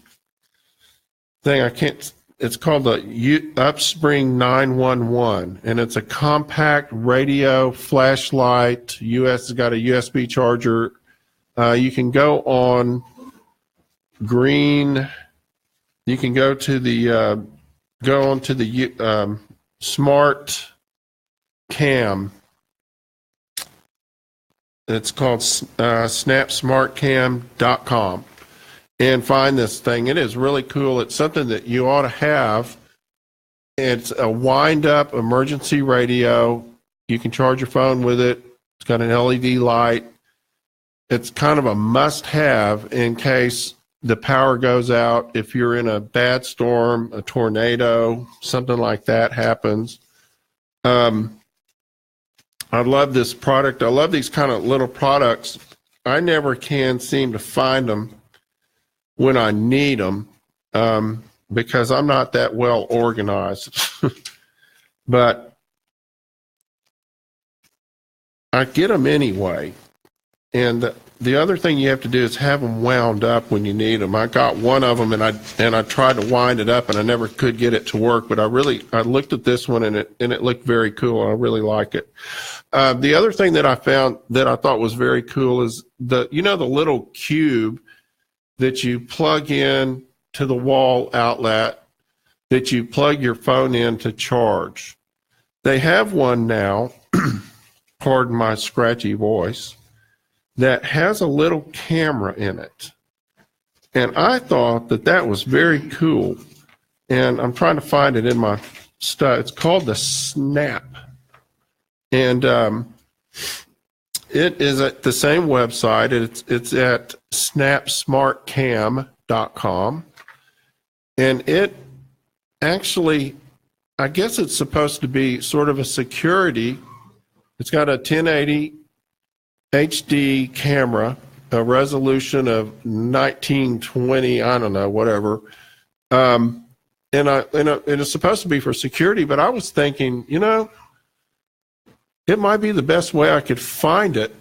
thing. It's called the Upspring 911, and it's a compact radio flashlight. It's got a USB charger. You can go on Green. You can go onto the Smart Cam. It's called snapsmartcam.com. And find this thing. It is really cool. It's something that you ought to have. It's a wind-up emergency radio. You can charge your phone with it. It's got an LED light. It's kind of a must-have in case the power goes out. If you're in a bad storm, a tornado, something like that happens. I love this product. I love these kind of little products. I never can seem to find them when I need them, because I'm not that well organized. But I get them anyway. And the other thing you have to do is have them wound up when you need them. I got one of them and I tried to wind it up and I never could get it to work, but I looked at this one and it looked very cool. I really like it. The other thing that I found that I thought was very cool is the little cube that you plug in to the wall outlet that you plug your phone in to charge. They have one now, pardon my scratchy voice, that has a little camera in it. And I thought that was very cool. And I'm trying to find it in my stuff. It's called the Snap. And it is at the same website. It's at snapsmartcam.com. And it actually, I guess it's supposed to be sort of a security. It's got a 1080 HD camera, a resolution of 1920, I don't know, whatever. And it's supposed to be for security, but I was thinking, it might be the best way I could find it.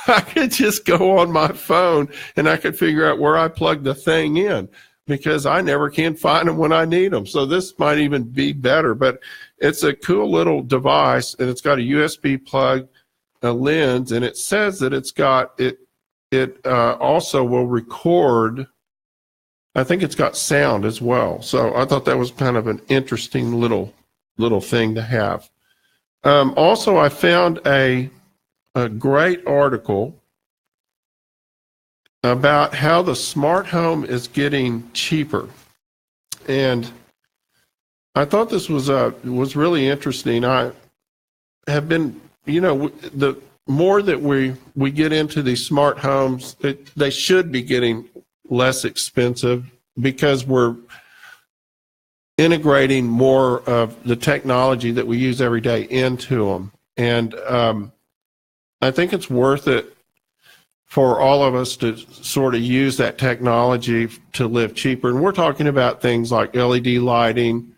I could just go on my phone and I could figure out where I plug the thing in, because I never can find them when I need them. So this might even be better, but it's a cool little device, and it's got a USB plug, a lens, and it says that it also will record. I think it's got sound as well. So I thought that was kind of an interesting little thing to have. Also, I found a great article about how the smart home is getting cheaper, and I thought this was really interesting. I have been, the more that we get into these smart homes, they should be getting less expensive because we're integrating more of the technology that we use every day into them. And I think it's worth it for all of us to sort of use that technology to live cheaper. And we're talking about things like LED lighting.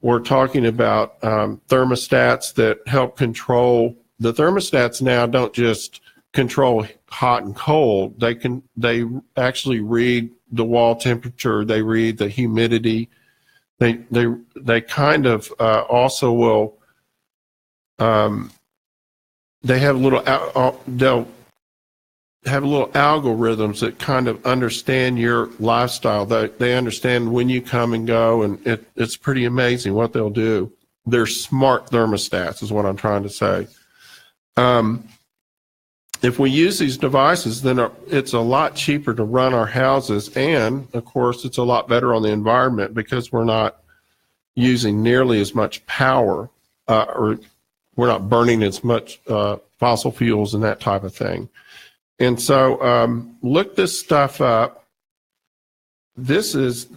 We're talking about thermostats that help control. The thermostats now don't just control hot and cold. They actually read the wall temperature. They read the humidity. They kind of also will. They have they'll have little algorithms that kind of understand your lifestyle. They understand when you come and go, and it's pretty amazing what they'll do. They're smart thermostats is what I'm trying to say. If we use these devices, then it's a lot cheaper to run our houses, and of course it's a lot better on the environment because we're not using nearly as much power, or we're not burning as much fossil fuels and that type of thing. And so look this stuff up. This is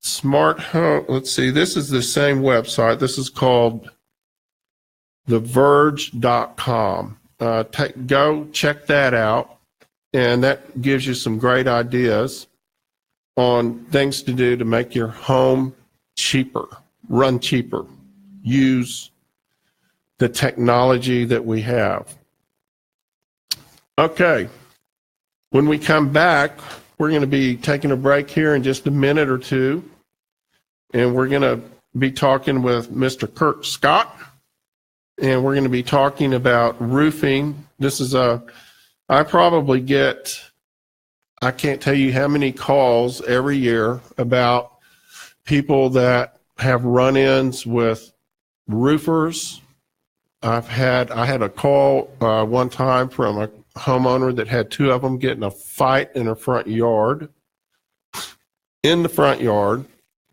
smart home. Let's see. This is the same website. This is called theverge.com. Go check that out. And that gives you some great ideas on things to do to make your home cheaper, run cheaper, use the technology that we have. Okay, when we come back, we're going to be taking a break here in just a minute or two, and we're going to be talking with Mr. Kirk Scott, and we're going to be talking about roofing. This is I probably get, I can't tell you how many calls every year about people that have run-ins with roofers. I had a call one time from a homeowner that had two of them getting a fight in her front yard,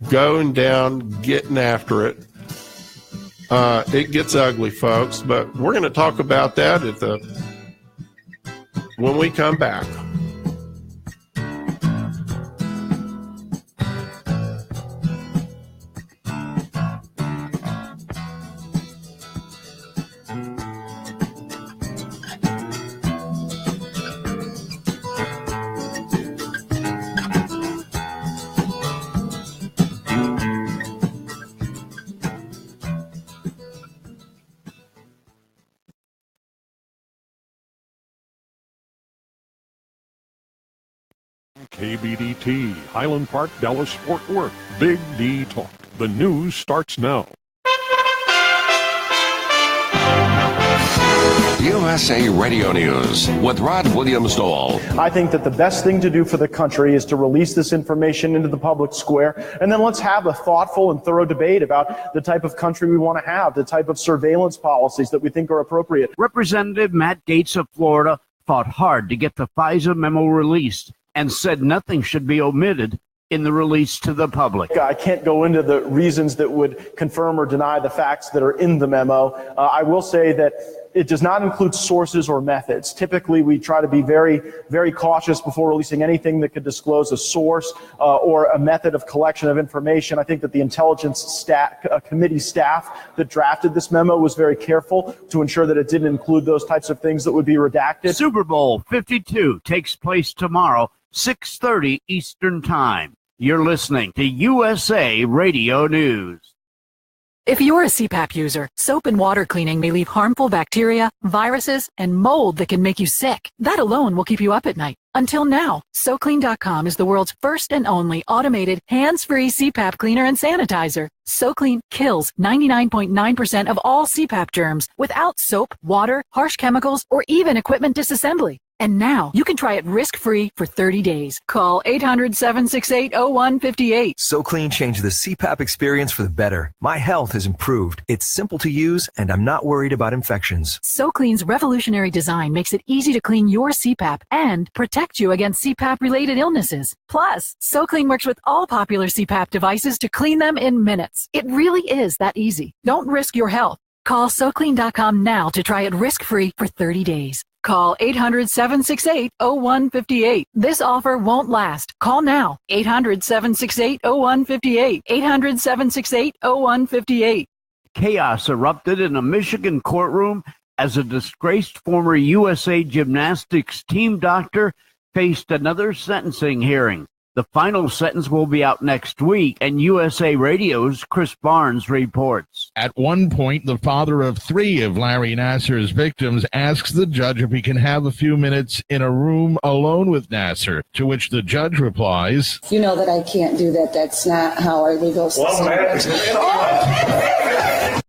going down, getting after it. It gets ugly, folks, but we're going to talk about that when we come back. KBDT, Highland Park, Dallas, Fort Worth. Big D Talk. The news starts now. USA Radio News with Rod Williams-Dole. I think that the best thing to do for the country is to release this information into the public square, and then let's have a thoughtful and thorough debate about the type of country we want to have, the type of surveillance policies that we think are appropriate. Representative Matt Gaetz of Florida fought hard to get the FISA memo released and said nothing should be omitted in the release to the public. I can't go into the reasons that would confirm or deny the facts that are in the memo. I will say that it does not include sources or methods. Typically, we try to be very, very cautious before releasing anything that could disclose a source or a method of collection of information. I think that the Intelligence Committee staff that drafted this memo was very careful to ensure that it didn't include those types of things that would be redacted. Super Bowl 52 takes place tomorrow, 6:30 Eastern Time. You're listening to USA Radio News. If you're a CPAP user, soap and water cleaning may leave harmful bacteria, viruses, and mold that can make you sick. That alone will keep you up at night. Until now, SoClean.com is the world's first and only automated, hands-free CPAP cleaner and sanitizer. SoClean kills 99.9% of all CPAP germs without soap, water, harsh chemicals, or even equipment disassembly. And now, you can try it risk-free for 30 days. Call 800-768-0158. SoClean changed the CPAP experience for the better. My health has improved. It's simple to use, and I'm not worried about infections. SoClean's revolutionary design makes it easy to clean your CPAP and protect you against CPAP-related illnesses. Plus, SoClean works with all popular CPAP devices to clean them in minutes. It really is that easy. Don't risk your health. Call SoClean.com now to try it risk-free for 30 days. Call 800-768-0158. This offer won't last. Call now. 800-768-0158. 800-768-0158. Chaos erupted in a Michigan courtroom as a disgraced former USA Gymnastics team doctor faced another sentencing hearing. The final sentence will be out next week, and USA Radio's Chris Barnes reports. At one point, the father of 3 of Larry Nassar's victims asks the judge if he can have a few minutes in a room alone with Nassar, to which the judge replies, "You know that I can't do that. That's not how our legal system works."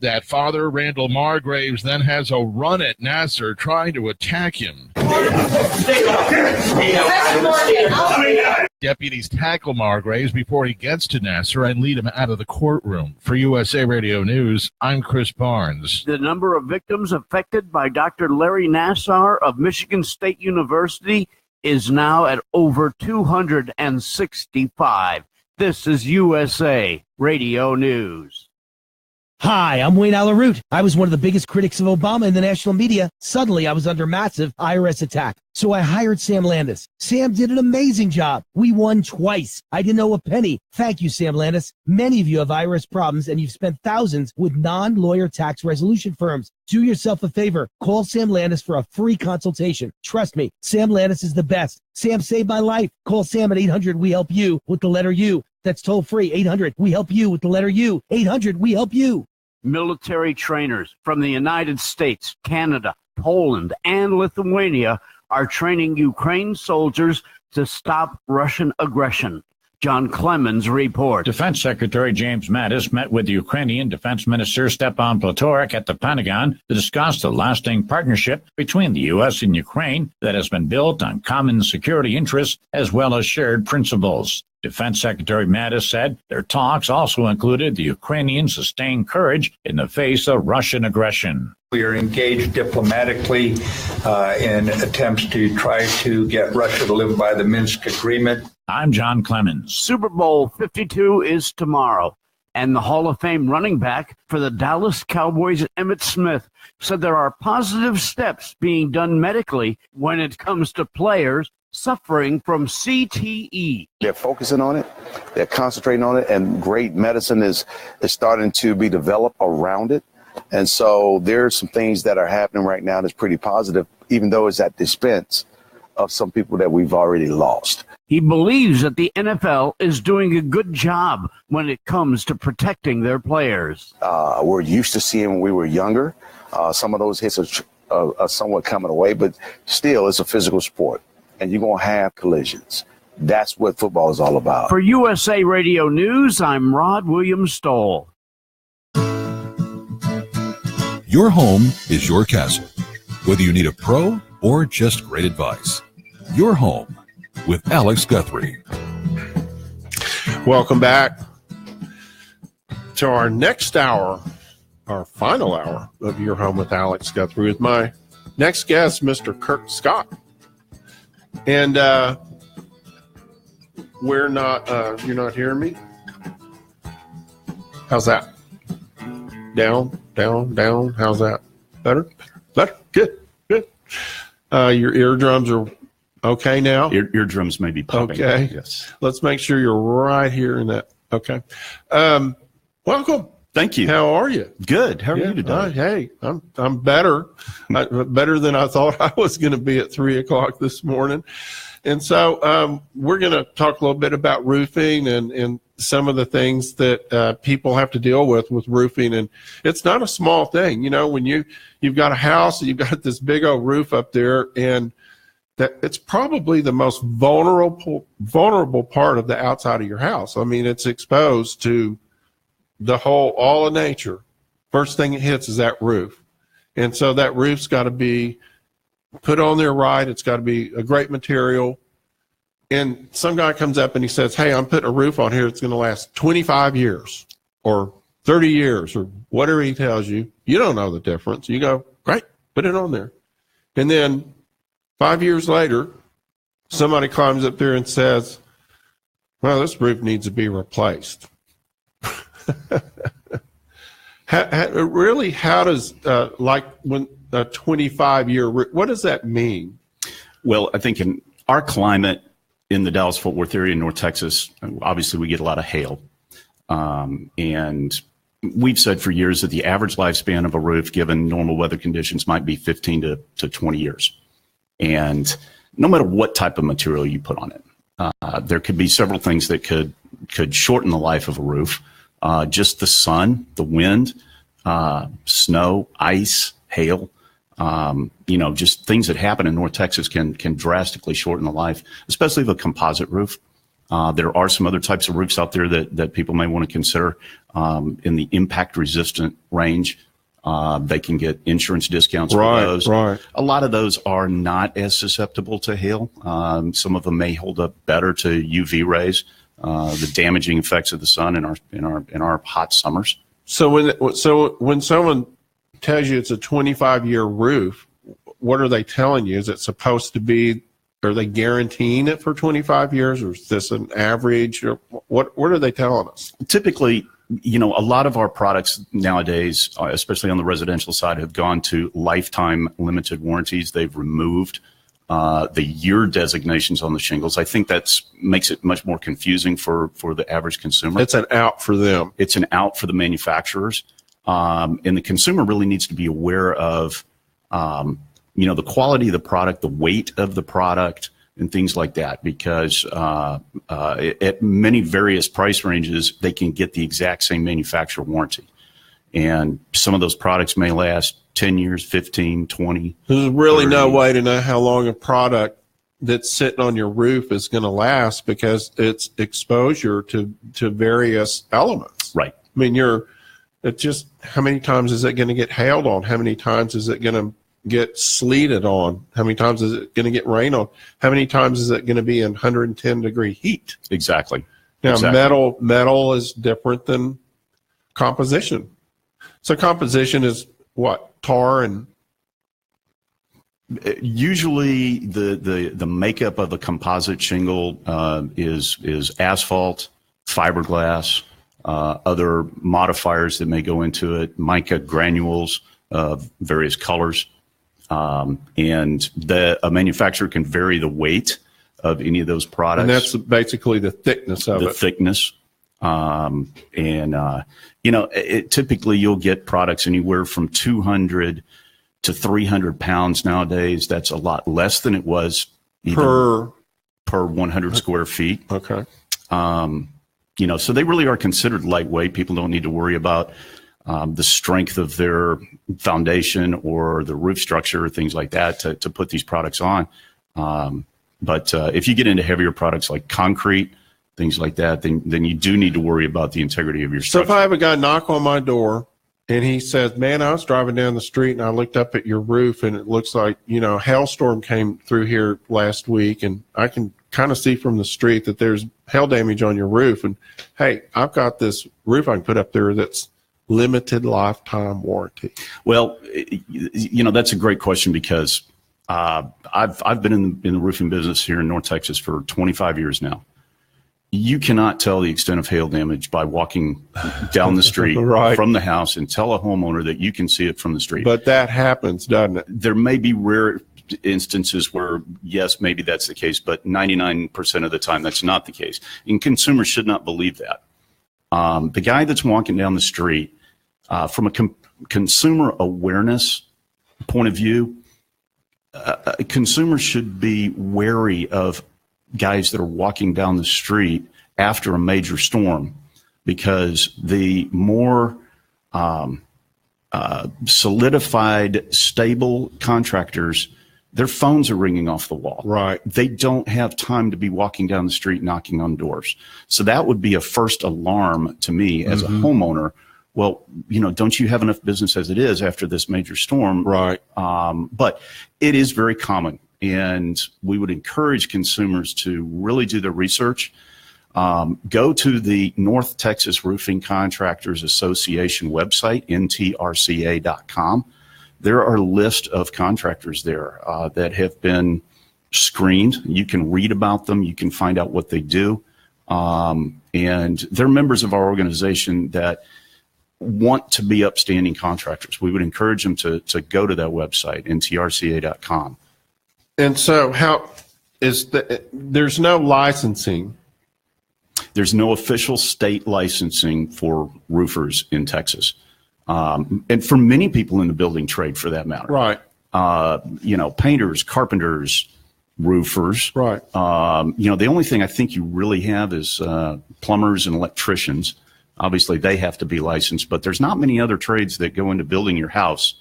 That father, Randall Margraves, then has a run at Nassar, trying to attack him. Deputies tackle Margraves before he gets to Nassar and lead him out of the courtroom. For USA Radio News, I'm Chris Barnes. The number of victims affected by Dr. Larry Nassar of Michigan State University is now at over 265. This is USA Radio News. Hi, I'm Wayne Alaroot. I was one of the biggest critics of Obama in the national media. Suddenly, I was under massive IRS attack. So I hired Sam Landis. Sam did an amazing job. We won twice. I didn't owe a penny. Thank you, Sam Landis. Many of you have IRS problems, and you've spent thousands with non-lawyer tax resolution firms. Do yourself a favor. Call Sam Landis for a free consultation. Trust me, Sam Landis is the best. Sam saved my life. Call Sam at 800-WE-HELP-YOU with the letter U. That's toll free. 800-WE-HELP-YOU with the letter U. 800-WE-HELP-YOU. Military trainers from the United States, Canada, Poland, and Lithuania are training Ukraine soldiers to stop Russian aggression. John Clemens reports. Defense Secretary James Mattis met with Ukrainian Defense Minister Stepan Platorik at the Pentagon to discuss the lasting partnership between the U.S. and Ukraine that has been built on common security interests as well as shared principles. Defense Secretary Mattis said their talks also included the Ukrainians' sustained courage in the face of Russian aggression. We are engaged diplomatically in attempts to try to get Russia to live by the Minsk agreement. I'm John Clemens. Super Bowl 52 is tomorrow, and the Hall of Fame running back for the Dallas Cowboys, Emmitt Smith, said there are positive steps being done medically when it comes to players suffering from CTE. They're focusing on it, they're concentrating on it, and great medicine is starting to be developed around it. And so there's some things that are happening right now that's pretty positive, even though it's at the expense of some people that we've already lost. He believes that the NFL is doing a good job when it comes to protecting their players. We're used to seeing when we were younger. Some of those hits are somewhat coming away, but still it's a physical sport, and you're going to have collisions. That's what football is all about. For USA Radio News, I'm Rod Williams Stoll. Your home is your castle, whether you need a pro or just great advice. Your home with Alex Guthrie. Welcome back to our next hour, our final hour of Your Home with Alex Guthrie, with my next guest, Mr. Kirk Scott. And you're not hearing me? How's that? Down, down, down. How's that? Better? Better? Good, good. Your eardrums are okay now? Eardrums may be popping. Okay. Yes. Let's make sure you're right here in that. Okay. Welcome. Thank you. How are you? Good. How are you today? Hey, I'm better. Better than I thought I was going to be at 3:00 this morning. And so we're going to talk a little bit about roofing and some of the things that people have to deal with roofing. And it's not a small thing. You know, when you've got a house and you've got this big old roof up there, and that it's probably the most vulnerable part of the outside of your house. I mean, it's exposed to all of nature. First thing it hits is that roof. And so that roof's got to be put on there right. It's got to be a great material. And some guy comes up and he says, hey, I'm putting a roof on here. It's going to last 25 years or 30 years or whatever he tells you. You don't know the difference. You go, great, put it on there. And then 5 years later, somebody climbs up there and says, well, this roof needs to be replaced. How does, like when a 25-year, what does that mean? Well, I think in our climate in the Dallas-Fort Worth area in North Texas, obviously we get a lot of hail. And we've said for years that the average lifespan of a roof, given normal weather conditions, might be 15 to 20 years. And no matter what type of material you put on it, there could be several things that could shorten the life of a roof. Just the sun, the wind, snow, ice, hail, just things that happen in North Texas can drastically shorten the life, especially of a composite roof. There are some other types of roofs out there that people may want to consider in the impact resistant range. They can get insurance discounts for those. Right. A lot of those are not as susceptible to hail. Some of them may hold up better to UV rays. The damaging effects of the sun in our hot summers. So when someone tells you it's a 25-year roof, what are they telling you? Is it supposed to be? Are they guaranteeing it for 25 years, or is this an average? Or what are they telling us? Typically, a lot of our products nowadays, especially on the residential side, have gone to lifetime limited warranties. They've removed the year designations on the shingles. I think makes it much more confusing for the average consumer. It's an out for them. It's an out for the manufacturers. And the consumer really needs to be aware of, the quality of the product, the weight of the product, and things like that, because at many various price ranges, they can get the exact same manufacturer warranty. And some of those products may last 10 years, 15, 20. There's really 30. no way to know how long a product that's sitting on your roof is going to last, because it's exposure to various elements. Right. I mean, how many times is it going to get hailed on? How many times is it going to get sleeted on? How many times is it going to get rain on? How many times is it going to be in 110-degree heat? Exactly. Now, exactly. metal is different than composition. So composition is what? Tar and usually the makeup of a composite shingle is asphalt, fiberglass, other modifiers that may go into it, mica granules of various colors, and a manufacturer can vary the weight of any of those products. And that's basically the thickness of it. The thickness. Typically you'll get products anywhere from 200 to 300 pounds nowadays. That's a lot less than it was per 100 square feet. Okay. So they really are considered lightweight. People don't need to worry about the strength of their foundation or the roof structure or things like that to put these products on. But if you get into heavier products like concrete, things like that, then you do need to worry about the integrity of your structure. So if I have a guy knock on my door and he says, man, I was driving down the street and I looked up at your roof and it looks like, a hailstorm came through here last week and I can kind of see from the street that there's hail damage on your roof. And hey, I've got this roof I can put up there that's limited lifetime warranty. Well, that's a great question because I've been in the roofing business here in North Texas for 25 years now. You cannot tell the extent of hail damage by walking down the street right. from the house and tell a homeowner that you can see it from the street. But that happens, doesn't it? There may be rare instances where, yes, maybe that's the case, but 99% of the time that's not the case. And consumers should not believe that. The guy that's walking down the street, from a consumer awareness point of view, consumers should be wary of guys that are walking down the street after a major storm, because the more solidified, stable contractors, their phones are ringing off the wall. Right. They don't have time to be walking down the street knocking on doors. So that would be a first alarm to me as a homeowner. Well, don't you have enough business as it is after this major storm? Right. But it is very common. And we would encourage consumers to really do their research. Go to the North Texas Roofing Contractors Association website, ntrca.com. There are a list of contractors there that have been screened. You can read about them. You can find out what they do. And they're members of our organization that want to be upstanding contractors. We would encourage them to go to that website, ntrca.com. And so there's no licensing. There's no official state licensing for roofers in Texas. And for many people in the building trade, for that matter. Right. Painters, carpenters, roofers. Right. The only thing I think you really have is plumbers and electricians. Obviously, they have to be licensed, but there's not many other trades that go into building your house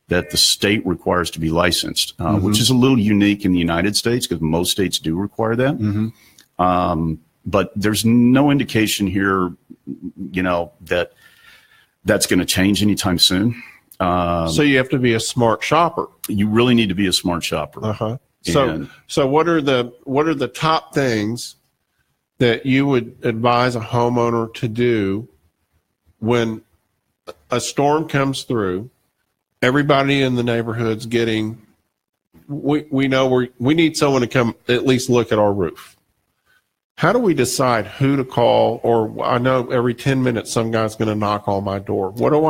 that the state requires to be licensed, which is a little unique in the United States because most states do require that. Mm-hmm. But there's no indication here, that that's going to change anytime soon. So you have to be a smart shopper. You really need to be a smart shopper. Uh-huh. So what are the top things that you would advise a homeowner to do when a storm comes through? Everybody in the neighborhood's getting, we know we need someone to come at least look at our roof. How do we decide who to call? Or I know every 10 minutes some guy's going to knock on my door. What do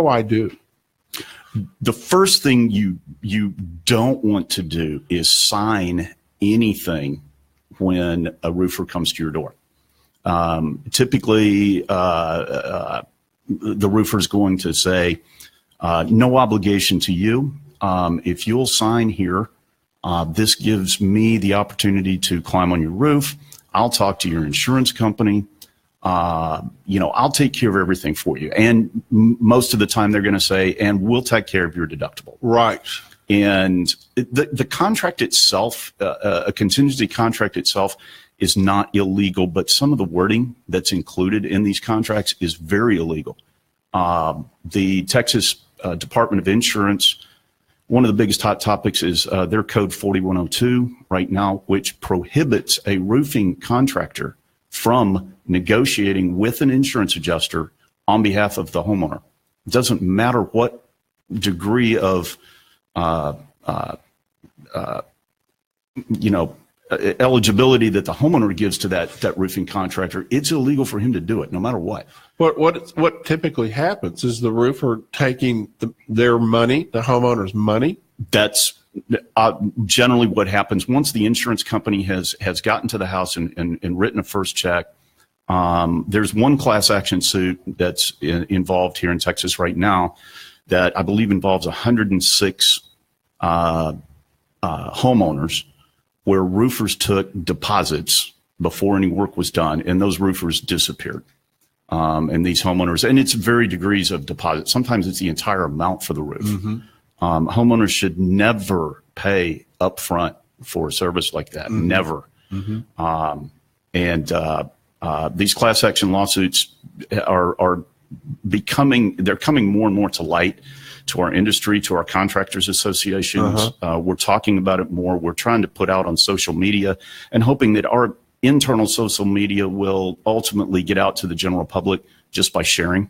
I do? The first thing you don't want to do is sign anything when a roofer comes to your door. Typically, the roofer's going to say, no obligation to you. If you'll sign here, this gives me the opportunity to climb on your roof. I'll talk to your insurance company. I'll take care of everything for you. And most of the time they're going to say, and we'll take care of your deductible. Right. And the contract itself, a contingency contract itself, is not illegal, but some of the wording that's included in these contracts is very illegal. The Texas Department of Insurance, one of the biggest hot topics is their code 4102 right now, which prohibits a roofing contractor from negotiating with an insurance adjuster on behalf of the homeowner. It doesn't matter what degree of eligibility that the homeowner gives to that roofing contractor. It's illegal for him to do it, no matter what. What typically happens is the roofer taking their money, the homeowner's money. That's generally what happens once the insurance company has gotten to the house and written a first check. There's one class action suit that's involved here in Texas right now that I believe involves 106 homeowners where roofers took deposits before any work was done, and those roofers disappeared. And these homeowners, and it's very degrees of deposit. Sometimes it's the entire amount for the roof. Mm-hmm. Homeowners should never pay upfront for a service like that. Mm-hmm. Never. Mm-hmm. These class action lawsuits are they're coming more and more to light, to our industry, to our contractors associations. We're talking about it more. We're trying to put out on social media and hoping that our internal social media will ultimately get out to the general public just by sharing,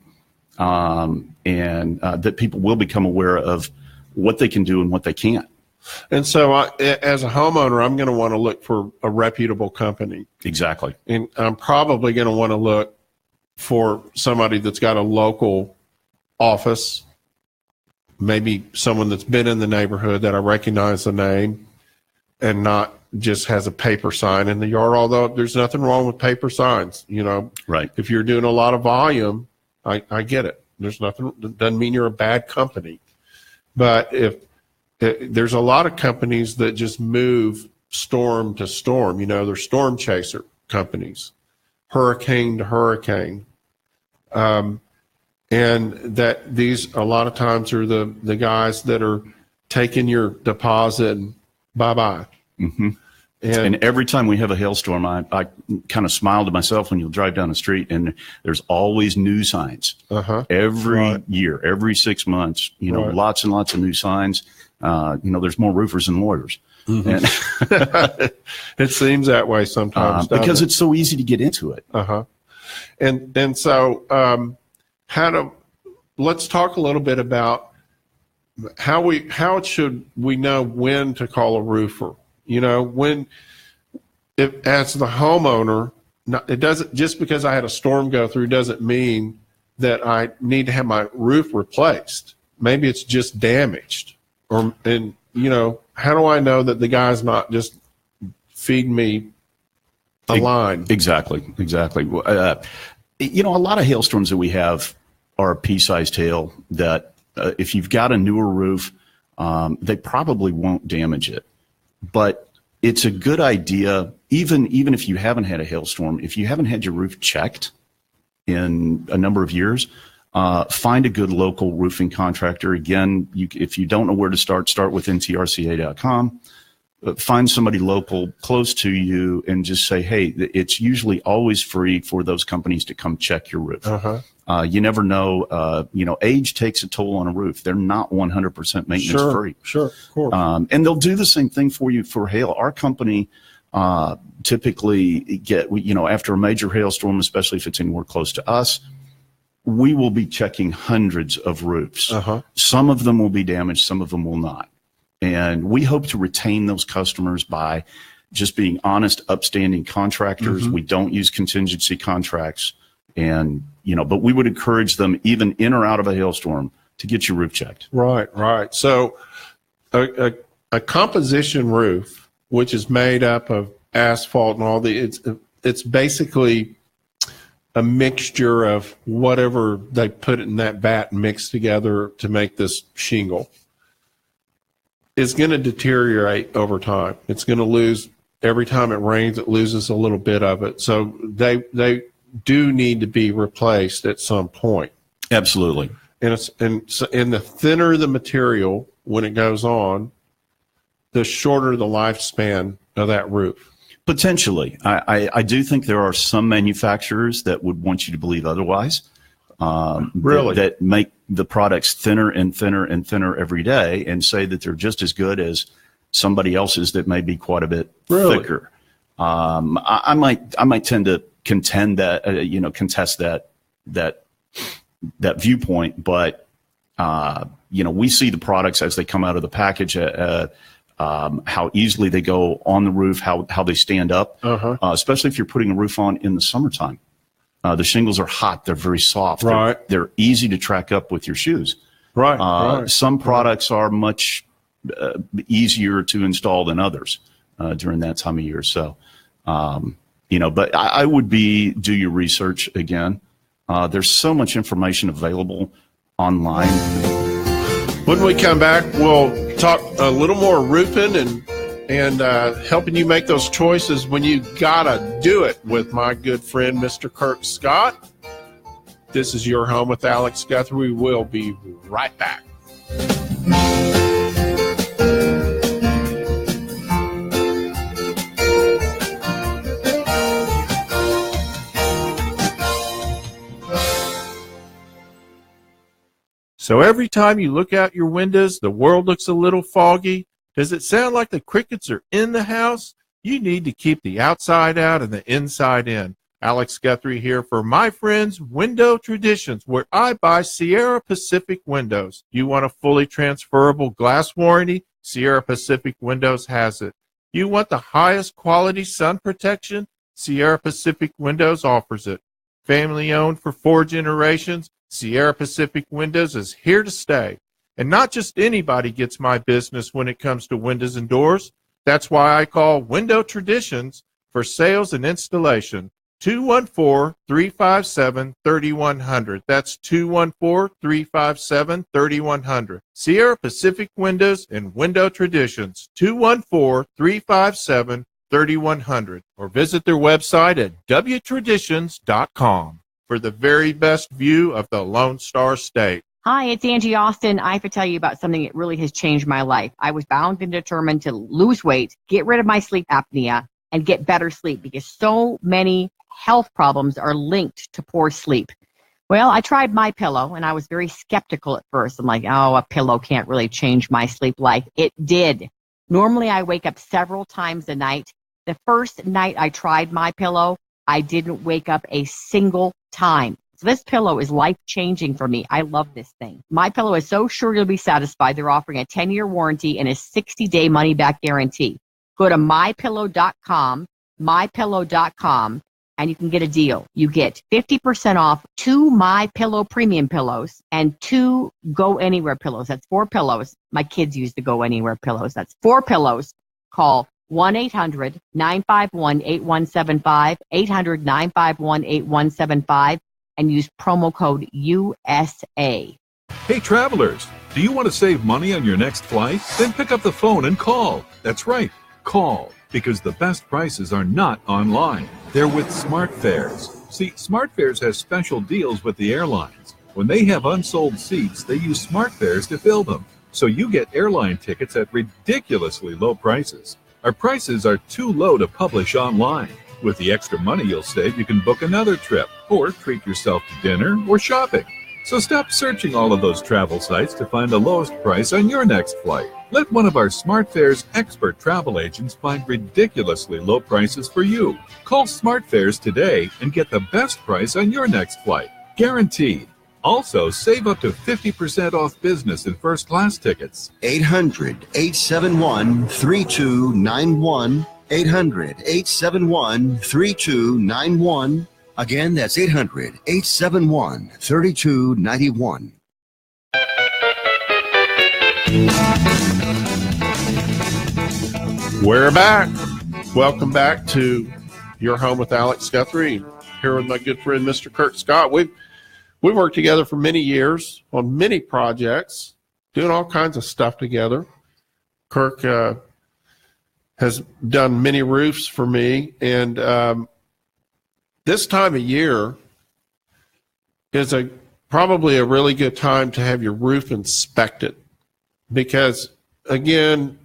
and that people will become aware of what they can do and what they can't. And so as a homeowner, I'm going to want to look for a reputable company. Exactly. And I'm probably going to want to look for somebody that's got a local office, maybe someone that's been in the neighborhood that I recognize the name, and not just has a paper sign in the yard, although there's nothing wrong with paper signs. Right. If you're doing a lot of volume, I get it. There's nothing, that doesn't mean you're a bad company. But there's a lot of companies that just move storm to storm. They're storm chaser companies, hurricane to hurricane. And that these a lot of times are the guys that are taking your deposit and bye-bye. Mm-hmm. And every time we have a hailstorm, I kind of smile to myself when you'll drive down the street, and there's always new signs. Every year, every 6 months, lots and lots of new signs. There's more roofers than lawyers. Mm-hmm. And it seems that way sometimes, because it's so easy to get into it. And so let's talk a little bit about how should we know when to call a roofer? As the homeowner, it doesn't, just because I had a storm go through doesn't mean that I need to have my roof replaced. Maybe it's just damaged, how do I know that the guy's not just feeding me a line? Exactly. A lot of hailstorms that we have are a pea-sized hail that if you've got a newer roof, they probably won't damage it. But it's a good idea, even if you haven't had a hailstorm, if you haven't had your roof checked in a number of years, find a good local roofing contractor. Again, if you don't know where to start with ntrca.com. Find somebody local close to you and just say, hey, it's usually always free for those companies to come check your roof. You never know. Age takes a toll on a roof. They're not 100% maintenance free. Sure, of course. And they'll do the same thing for you for hail. Our company typically after a major hailstorm, especially if it's anywhere close to us, we will be checking hundreds of roofs. Some of them will be damaged, some of them will not. And we hope to retain those customers by just being honest, upstanding contractors. We don't use contingency contracts. And, but we would encourage them, even in or out of a hailstorm, to get your roof checked. Right. So a composition roof, which is made up of asphalt and all it's basically a mixture of whatever they put in that vat and mix together to make this shingle. It's going to deteriorate over time. It's going to lose, every time it rains, it loses a little bit of it. So they do need to be replaced at some point. Absolutely. And the thinner the material when it goes on, the shorter the lifespan of that roof. Potentially. I do think there are some manufacturers that would want you to believe otherwise. Really? That make the products thinner and thinner and thinner every day and say that they're just as good as somebody else's that may be quite a bit thicker. I might tend to contest that viewpoint, but we see the products as they come out of the package, how easily they go on the roof, how they stand up, especially if you're putting a roof on in the summertime. The shingles are hot. They're very soft. Right. They're easy to track up with your shoes. Right. Some products are much easier to install than others during that time of year. So, but I would do your research again. There's so much information available online. When we come back, we'll talk a little more roofing and helping you make those choices when you gotta do it with my good friend, Mr. Kirk Scott. This is Your Home with Alex Guthrie. We will be right back. So every time you look out your windows, the world looks a little foggy. Does it sound like the crickets are in the house? You need to keep the outside out and the inside in. Alex Guthrie here for my friends Window Traditions, where I buy Sierra Pacific windows. You want a fully transferable glass warranty? Sierra Pacific Windows has it. You want the highest quality sun protection? Sierra Pacific Windows offers it. Family owned for 4 generations, Sierra Pacific Windows is here to stay. And not just anybody gets my business when it comes to windows and doors. That's why I call Window Traditions for sales and installation. 214-357-3100. That's 214-357-3100. Sierra Pacific Windows and Window Traditions. 214-357-3100. Or visit their website at wtraditions.com for the very best view of the Lone Star State. Hi, it's Angie Austin. I have to tell you about something that really has changed my life. I was bound and determined to lose weight, get rid of my sleep apnea, and get better sleep because so many health problems are linked to poor sleep. Well, I tried MyPillow, and I was very skeptical at first. I'm like, oh, a pillow can't really change my sleep life. It did. Normally, I wake up several times a night. The first night I tried MyPillow, I didn't wake up a single time. So this pillow is life-changing for me. I love this thing. MyPillow is so sure you'll be satisfied. They're offering a 10-year warranty and a 60-day money-back guarantee. Go to mypillow.com, mypillow.com, and you can get a deal. You get 50% off 2 MyPillow premium pillows and 2 Go Anywhere pillows. That's 4 pillows. My kids use the Go Anywhere pillows. That's 4 pillows. Call 1-800-951-8175, 800-951-8175, and use promo code USA. Hey, travelers, do you want to save money on your next flight? Then pick up the phone and call. That's right, call, because the best prices are not online. They're with SmartFares. See, SmartFares has special deals with the airlines. When they have unsold seats, they use SmartFares to fill them. So you get airline tickets at ridiculously low prices. Our prices are too low to publish online. With the extra money you'll save, you can book another trip or treat yourself to dinner or shopping. So stop searching all of those travel sites to find the lowest price on your next flight. Let one of our SmartFares expert travel agents find ridiculously low prices for you. Call SmartFares today and get the best price on your next flight. Guaranteed. Also, save up to 50% off business and first class tickets. 800-871-3291. 800-871-3291. Again, that's 800-871-3291. We're back. Welcome back to Your Home with Alex Guthrie. Here with my good friend, Mr. Kirk Scott. We've worked together for many years on many projects, doing all kinds of stuff together. Kirk has done many roofs for me, and this time of year is probably a really good time to have your roof inspected because, again,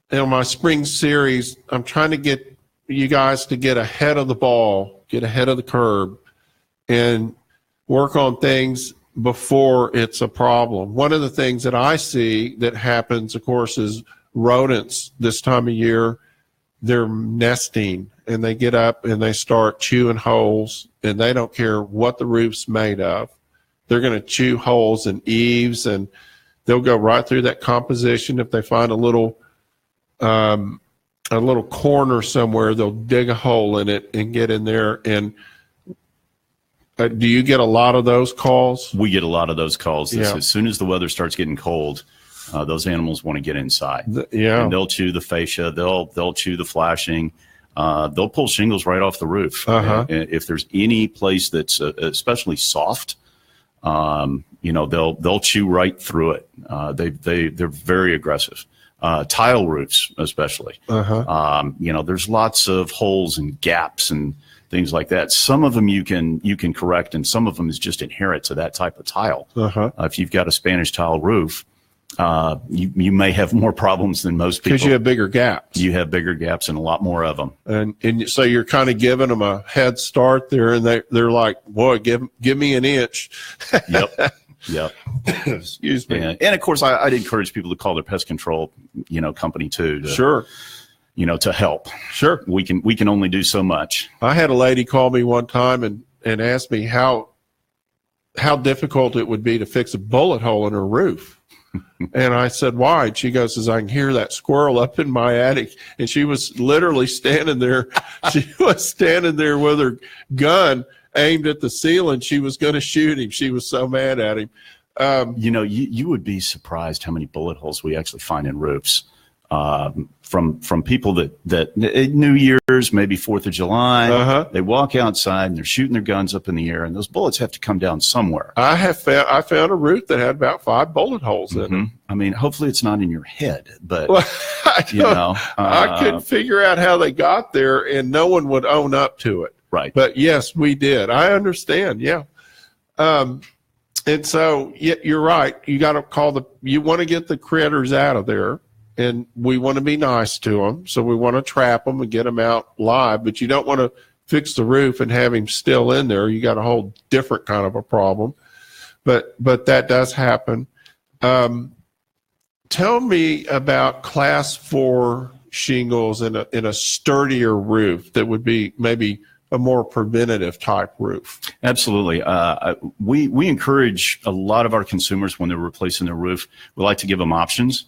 in my spring series, I'm trying to get you guys to get ahead of the ball, get ahead of the curve, and work on things before it's a problem. One of the things that I see that happens, of course, is rodents this time of year. They're nesting, and they get up and they start chewing holes, and they don't care what the roof's made of. They're going to chew holes in eaves, and they'll go right through that composition. If they find a little corner somewhere, they'll dig a hole in it and get in there. And do you get a lot of those calls? We get a lot of those calls. Yeah. As soon as the weather starts getting cold, those animals want to get inside. And they'll chew the fascia. They'll chew the flashing. They'll pull shingles right off the roof. And if there's any place that's especially soft, they'll chew right through it. They're very aggressive. Tile roofs, especially. There's lots of holes and gaps and things like that. Some of them you can correct, and some of them is just inherent to that type of tile. If you've got a Spanish tile roof, you may have more problems than most people. Because you have bigger gaps. You have bigger gaps and a lot more of them. And so you're kind of giving them a head start there, and they're like, boy, give me an inch. Yep. Yep. Excuse me. And of course, I'd encourage people to call their pest control, company too. Sure. To help. Sure. We can only do so much. I had a lady call me one time and asked me how difficult it would be to fix a bullet hole in her roof. And I said, why? And she goes, I can hear that squirrel up in my attic. And she was literally standing there. She was standing there with her gun aimed at the ceiling. She was going to shoot him. She was so mad at him. You would be surprised how many bullet holes we actually find in roofs. From people that New Year's, maybe 4th of July, they walk outside and they're shooting their guns up in the air, and those bullets have to come down somewhere. I found a roof that had about 5 bullet holes in it. I mean, hopefully it's not in your head, but I couldn't figure out how they got there, and no one would own up to it. Right. But yes, we did. I understand. Yeah. And so you're right. You got to you want to get the critters out of there. And we want to be nice to them, so we want to trap them and get them out live. But you don't want to fix the roof and have him still in there. You got a whole different kind of a problem. But that does happen. Tell me about Class 4 shingles in a sturdier roof that would be maybe a more preventative type roof. Absolutely. We encourage a lot of our consumers when they're replacing their roof. We like to give them options.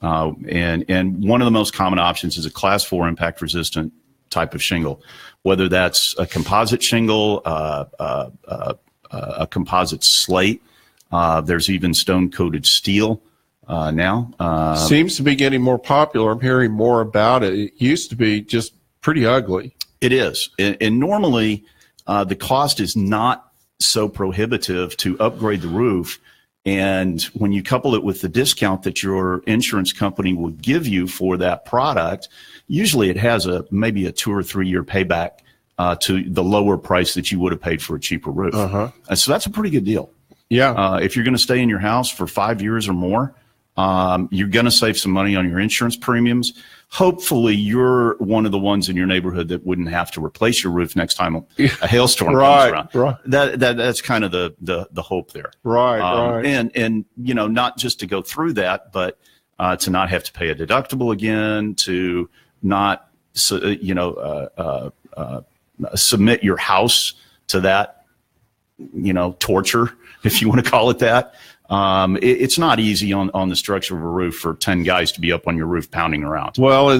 And one of the most common options is a Class 4 impact resistant type of shingle, whether that's a composite shingle, a composite slate. There's even stone coated steel now. Seems to be getting more popular. I'm hearing more about it. It used to be just pretty ugly. It is. And normally the cost is not so prohibitive to upgrade the roof. And when you couple it with the discount that your insurance company will give you for that product, usually it has maybe a 2 or 3 year payback to the lower price that you would have paid for a cheaper roof. And so that's a pretty good deal. Yeah. If you're going to stay in your house for 5 years or more, you're going to save some money on your insurance premiums. Hopefully you're one of the ones in your neighborhood that wouldn't have to replace your roof next time a hailstorm comes around. Right. That's kind of the hope there. Right. And not just to go through that, but to not have to pay a deductible again, to not submit your house to that torture, if you want to call it that. It's not easy on the structure of a roof for 10 guys to be up on your roof pounding around. Well,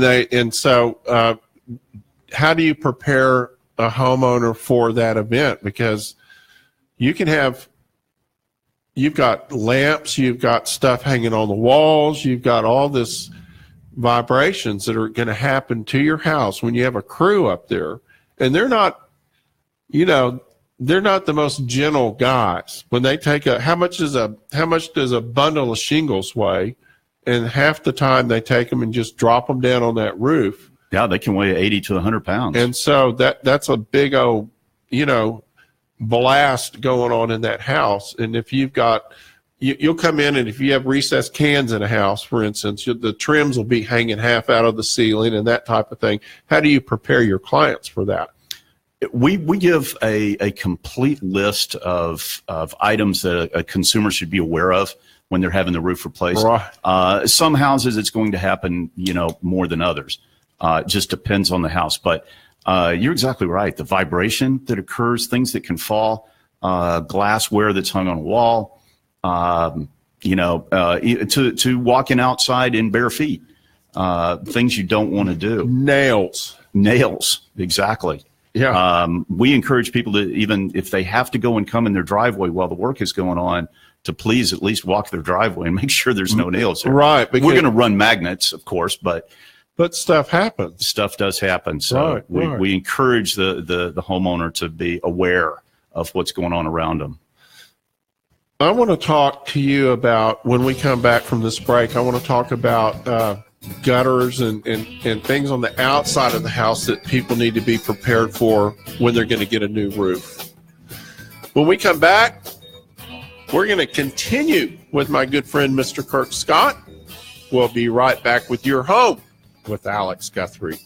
so how do you prepare a homeowner for that event? Because you've got lamps, you've got stuff hanging on the walls, you've got all this vibrations that are going to happen to your house when you have a crew up there, and they're not the most gentle guys. When they take how much does a bundle of shingles weigh? And half the time they take them and just drop them down on that roof. Yeah, they can weigh 80 to 100 pounds. And so that's a big old, blast going on in that house. And if you've got, you'll come in, and if you have recessed cans in a house, for instance, the trims will be hanging half out of the ceiling and that type of thing. How do you prepare your clients for that? We give a complete list of items that a consumer should be aware of when they're having the roof replaced. Right. Some houses it's going to happen, more than others. It just depends on the house. But you're exactly right. The vibration that occurs, things that can fall, glassware that's hung on a wall, to walking outside in bare feet, things you don't want to do. Nails, exactly. Yeah. We encourage people to, even if they have to go and come in their driveway while the work is going on, to please at least walk their driveway and make sure there's no nails there. Right. We're going to run magnets, of course, but stuff happens. Stuff does happen. So we encourage the homeowner to be aware of what's going on around them. I want to talk to you about, when we come back from this break, I want to talk about gutters and things on the outside of the house that people need to be prepared for when they're going to get a new roof. When we come back, we're going to continue with my good friend, Mr. Kirk Scott. We'll be right back with Your Home with Alex Guthrie.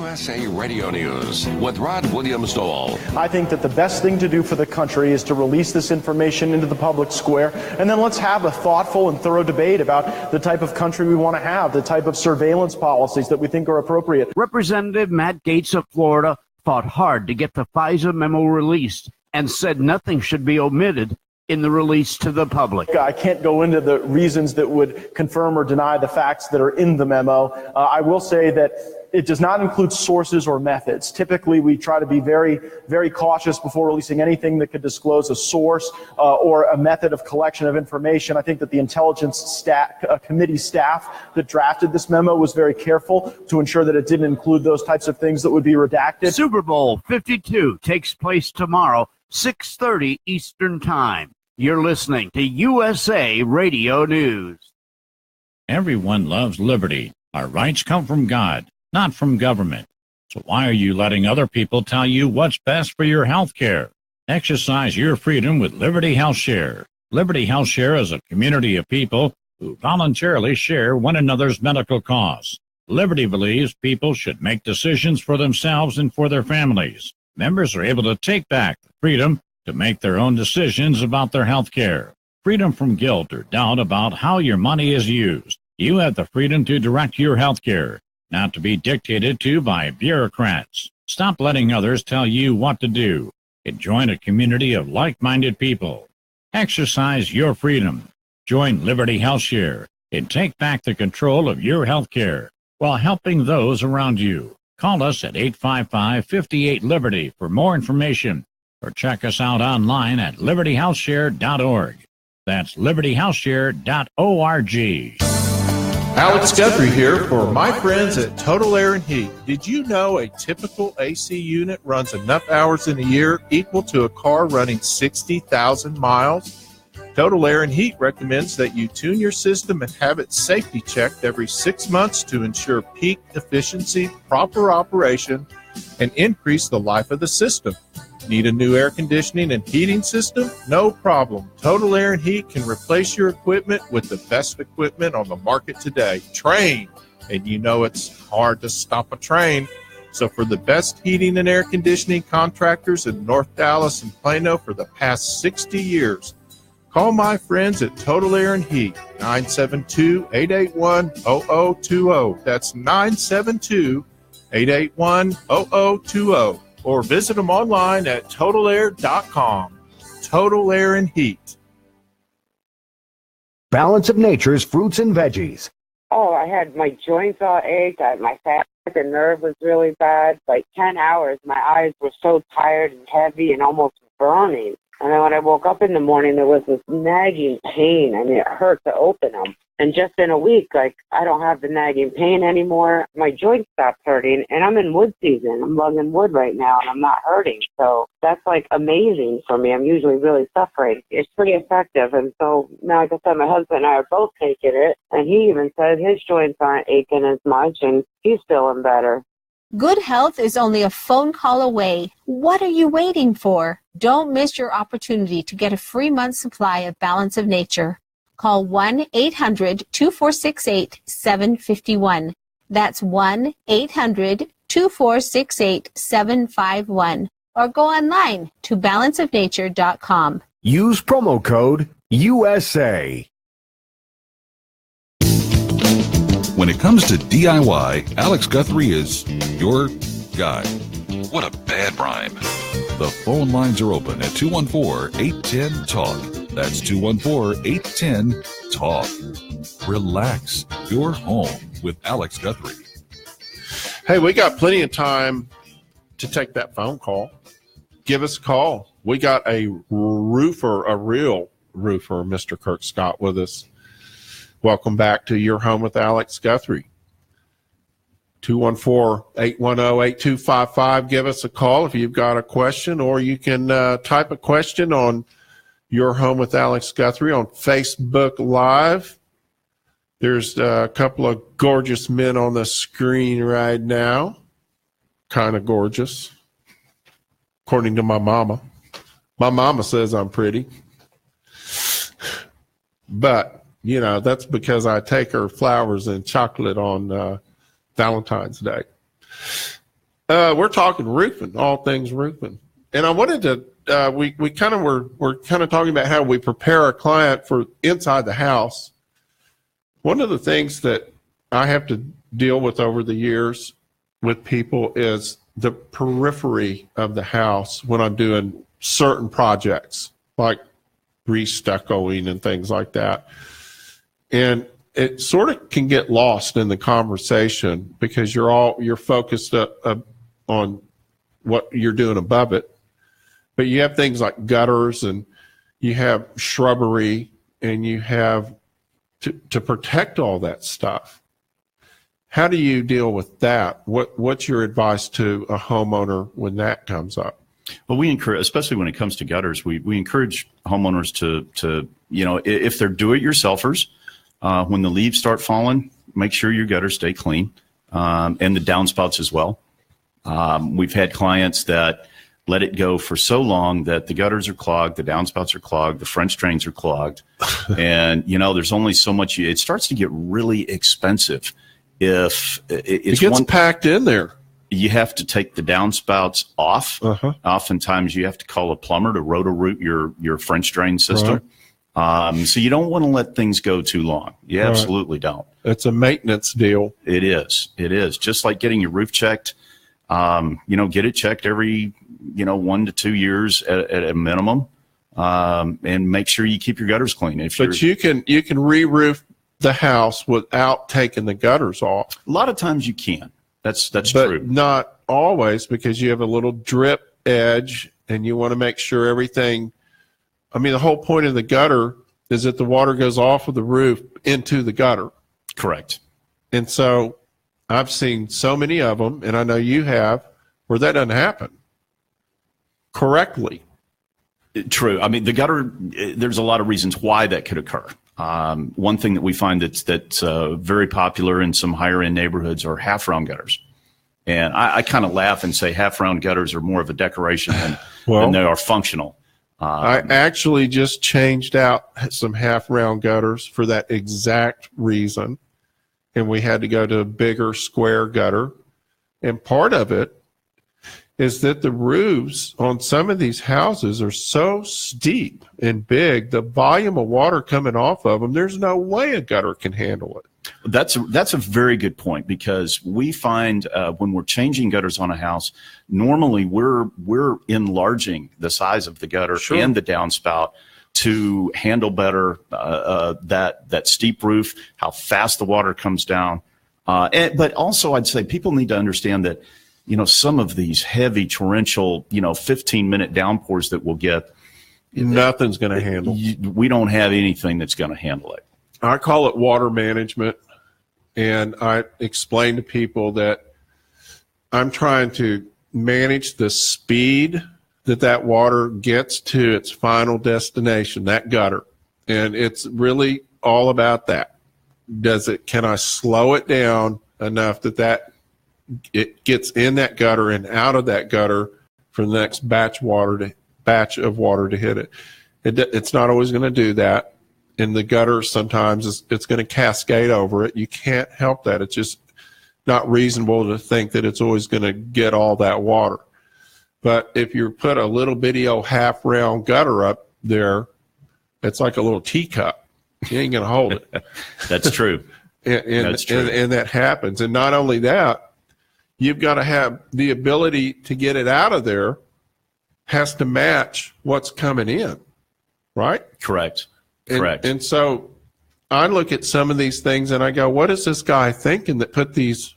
USA Radio News with Rod Williams Dole. I think that the best thing to do for the country is to release this information into the public square, and then let's have a thoughtful and thorough debate about the type of country we want to have, the type of surveillance policies that we think are appropriate. Representative Matt Gaetz of Florida fought hard to get the FISA memo released and said nothing should be omitted in the release to the public. I can't go into the reasons that would confirm or deny the facts that are in the memo. I will say that it does not include sources or methods. Typically, we try to be very, very cautious before releasing anything that could disclose a source or a method of collection of information. I think that the Intelligence Committee staff that drafted this memo was very careful to ensure that it didn't include those types of things that would be redacted. Super Bowl 52 takes place tomorrow, 6:30 Eastern Time. You're listening to USA Radio News. Everyone loves liberty. Our rights come from God, not from government. So why are you letting other people tell you what's best for your health care? Exercise your freedom with Liberty Health Share. Liberty Health Share is a community of people who voluntarily share one another's medical costs. Liberty believes people should make decisions for themselves and for their families. Members are able to take back the freedom to make their own decisions about their health care. Freedom from guilt or doubt about how your money is used. You have the freedom to direct your health care, not to be dictated to by bureaucrats. Stop letting others tell you what to do and join a community of like-minded people. Exercise your freedom. Join Liberty Health Share and take back the control of your health care while helping those around you. Call us at 855-58-LIBERTY for more information, or check us out online at libertyhealthshare.org. That's libertyhealthshare.org. Alex Guthrie here for my friends at Total Air and Heat. Did you know a typical AC unit runs enough hours in a year equal to a car running 60,000 miles? Total Air and Heat recommends that you tune your system and have it safety checked every 6 months to ensure peak efficiency, proper operation, and increase the life of the system. Need a new air conditioning and heating system? No problem. Total Air and Heat can replace your equipment with the best equipment on the market today. Train. And you know it's hard to stop a train. So for the best heating and air conditioning contractors in North Dallas and Plano for the past 60 years, call my friends at Total Air and Heat, 972-881-0020. That's 972-881-0020. Or visit them online at totalair.com. Total Air and Heat. Balance of Nature's fruits and veggies. Oh, I had my joints all ached. My sciatic nerve was really bad. Like 10 hours, my eyes were so tired and heavy and almost burning. And then when I woke up in the morning, there was this nagging pain. I mean, it hurt to open them. And just in a week, like, I don't have the nagging pain anymore. My joints stopped hurting, and I'm in wood season. I'm lugging wood right now, and I'm not hurting. So that's, like, amazing for me. I'm usually really suffering. It's pretty effective. And so now, like I said, my husband and I are both taking it, and he even said his joints aren't aching as much, and he's feeling better. Good health is only a phone call away. What are you waiting for? Don't miss your opportunity to get a free month supply of Balance of Nature. Call 1-800-2468-751. That's 1-800-2468-751. Or go online to balanceofnature.com. Use promo code USA. When it comes to DIY, Alex Guthrie is your guy. What a bad rhyme. The phone lines are open at 214-810-TALK. That's 214-810-TALK. Relax. You're home with Alex Guthrie. Hey, we got plenty of time to take that phone call. Give us a call. We got a roofer, a real roofer, Mr. Kirk Scott, with us. Welcome back to Your Home with Alex Guthrie. 214-810-8255. Give us a call if you've got a question, or you can type a question on Your Home with Alex Guthrie on Facebook Live. There's a couple of gorgeous men on the screen right now. Kind of gorgeous, according to my mama. My mama says I'm pretty. But, you know, that's because I take her flowers and chocolate on Valentine's Day. We're talking roofing, all things roofing. And I wanted to, we're kind of talking about how we prepare a client for inside the house. One of the things that I have to deal with over the years with people is the periphery of the house when I'm doing certain projects, like re-stuccoing and things like that. And it sort of can get lost in the conversation because you're focused on what you're doing above it. But you have things like gutters and you have shrubbery and you have to protect all that stuff. How do you deal with that? What's your advice to a homeowner when that comes up? Well, we encourage, especially when it comes to gutters, we encourage homeowners to if they're do-it-yourselfers, when the leaves start falling, make sure your gutters stay clean, and the downspouts as well. We've had clients that let it go for so long that the gutters are clogged, the downspouts are clogged, the French drains are clogged, and there's only so much. It starts to get really expensive if it gets packed in there. You have to take the downspouts off. Oftentimes, you have to call a plumber to roto-root your French drain system. Right. So you don't want to let things go too long. You absolutely don't. It's a maintenance deal. It is. Just like getting your roof checked. Get it checked every 1 to 2 years at a minimum, and make sure you keep your gutters clean. But you can re-roof the house without taking the gutters off. A lot of times you can. That's but true. Not always, because you have a little drip edge and you want to make sure everything. I mean, the whole point of the gutter is that the water goes off of the roof into the gutter. Correct. And so I've seen so many of them, and I know you have, where that doesn't happen correctly. True. I mean, the gutter, there's a lot of reasons why that could occur. One thing that we find that's very popular in some higher end neighborhoods are half round gutters. And I kind of laugh and say half round gutters are more of a decoration than they are functional. I actually just changed out some half round gutters for that exact reason. And we had to go to a bigger square gutter. And part of it is that the roofs on some of these houses are so steep and big, the volume of water coming off of them, there's no way a gutter can handle it. That's a very good point, because we find when we're changing gutters on a house, normally we're enlarging the size of the gutter and the downspout to handle better that steep roof, how fast the water comes down. But also I'd say people need to understand that, some of these heavy torrential, 15-minute downpours that we'll get, nothing's going to handle. We don't have anything that's going to handle it. I call it water management, and I explain to people that I'm trying to manage the speed that water gets to its final destination, that gutter. And it's really all about that. Can I slow it down enough that it gets in that gutter and out of that gutter for the next batch of water to hit it? It's not always going to do that. In the gutter, sometimes it's going to cascade over it. You can't help that. It's just not reasonable to think that it's always going to get all that water. But if you put a little bitty old half round gutter up there, it's like a little teacup. You ain't going to hold it. That's true. That's true. And that happens. And not only that, you've got to have the ability to get it out of there has to match what's coming in, right? Correct. And so I look at some of these things and I go, what is this guy thinking that put these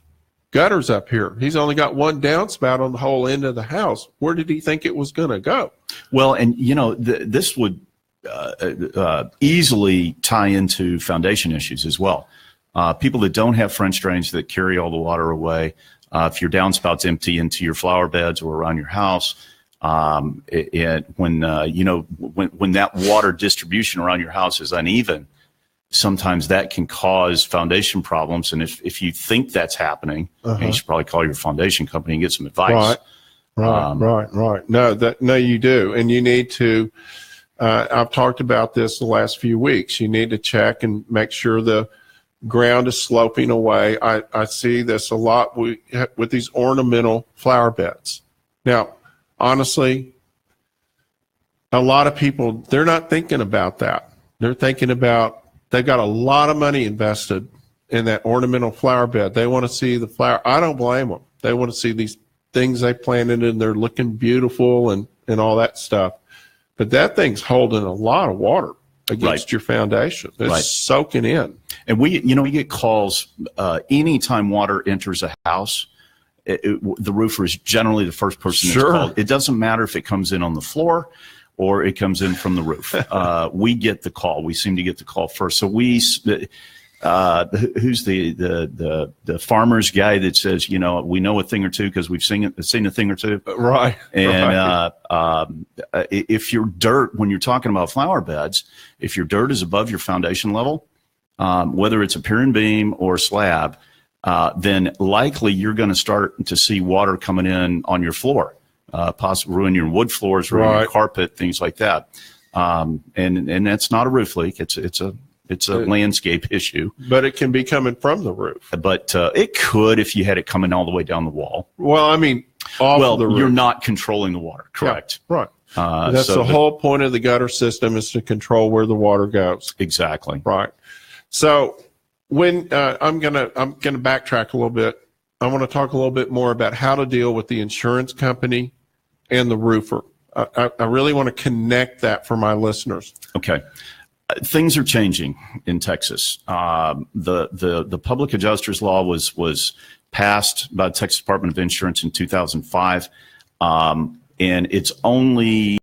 gutters up here? He's only got one downspout on the whole end of the house. Where did he think it was going to go? Well, and this would easily tie into foundation issues as well. People that don't have French drains that carry all the water away, if your downspouts empty into your flower beds or around your house, when that water distribution around your house is uneven, sometimes that can cause foundation problems. And if you think that's happening, you should probably call your foundation company and get some advice. Right. No, you do. And you need to, I've talked about this the last few weeks. You need to check and make sure the ground is sloping away. I see this a lot with these ornamental flower beds. Now, honestly, a lot of people, they're not thinking about that. They're thinking about, they've got a lot of money invested in that ornamental flower bed. They want to see the flower. I don't blame them. They want to see these things they planted and they're looking beautiful and all that stuff. But that thing's holding a lot of water against your foundation. It's soaking in. And we get calls anytime water enters a house. The roofer is generally the first person that's called. It doesn't matter if it comes in on the floor or it comes in from the roof. We get the call. We seem to get the call first. So who's the farmer's guy that says, we know a thing or two because we've seen a thing or two. Right. And if your dirt, when you're talking about flower beds, if your dirt is above your foundation level, whether it's a pier and beam or slab, then likely you're going to start to see water coming in on your floor, possibly ruin your wood floors, ruin your carpet, things like that. And that's not a roof leak. It's a landscape issue. But it can be coming from the roof. But it could if you had it coming all the way down the wall. Well, I mean, off the roof. You're not controlling the water, correct? Yeah, right. That's the whole point of the gutter system, is to control where the water goes. Exactly. Right. So when I'm gonna backtrack a little bit. I want to talk a little bit more about how to deal with the insurance company and the roofer. I really want to connect that for my listeners. Okay. Things are changing in Texas. The public adjusters law was passed by the Texas Department of Insurance in 2005, and it's only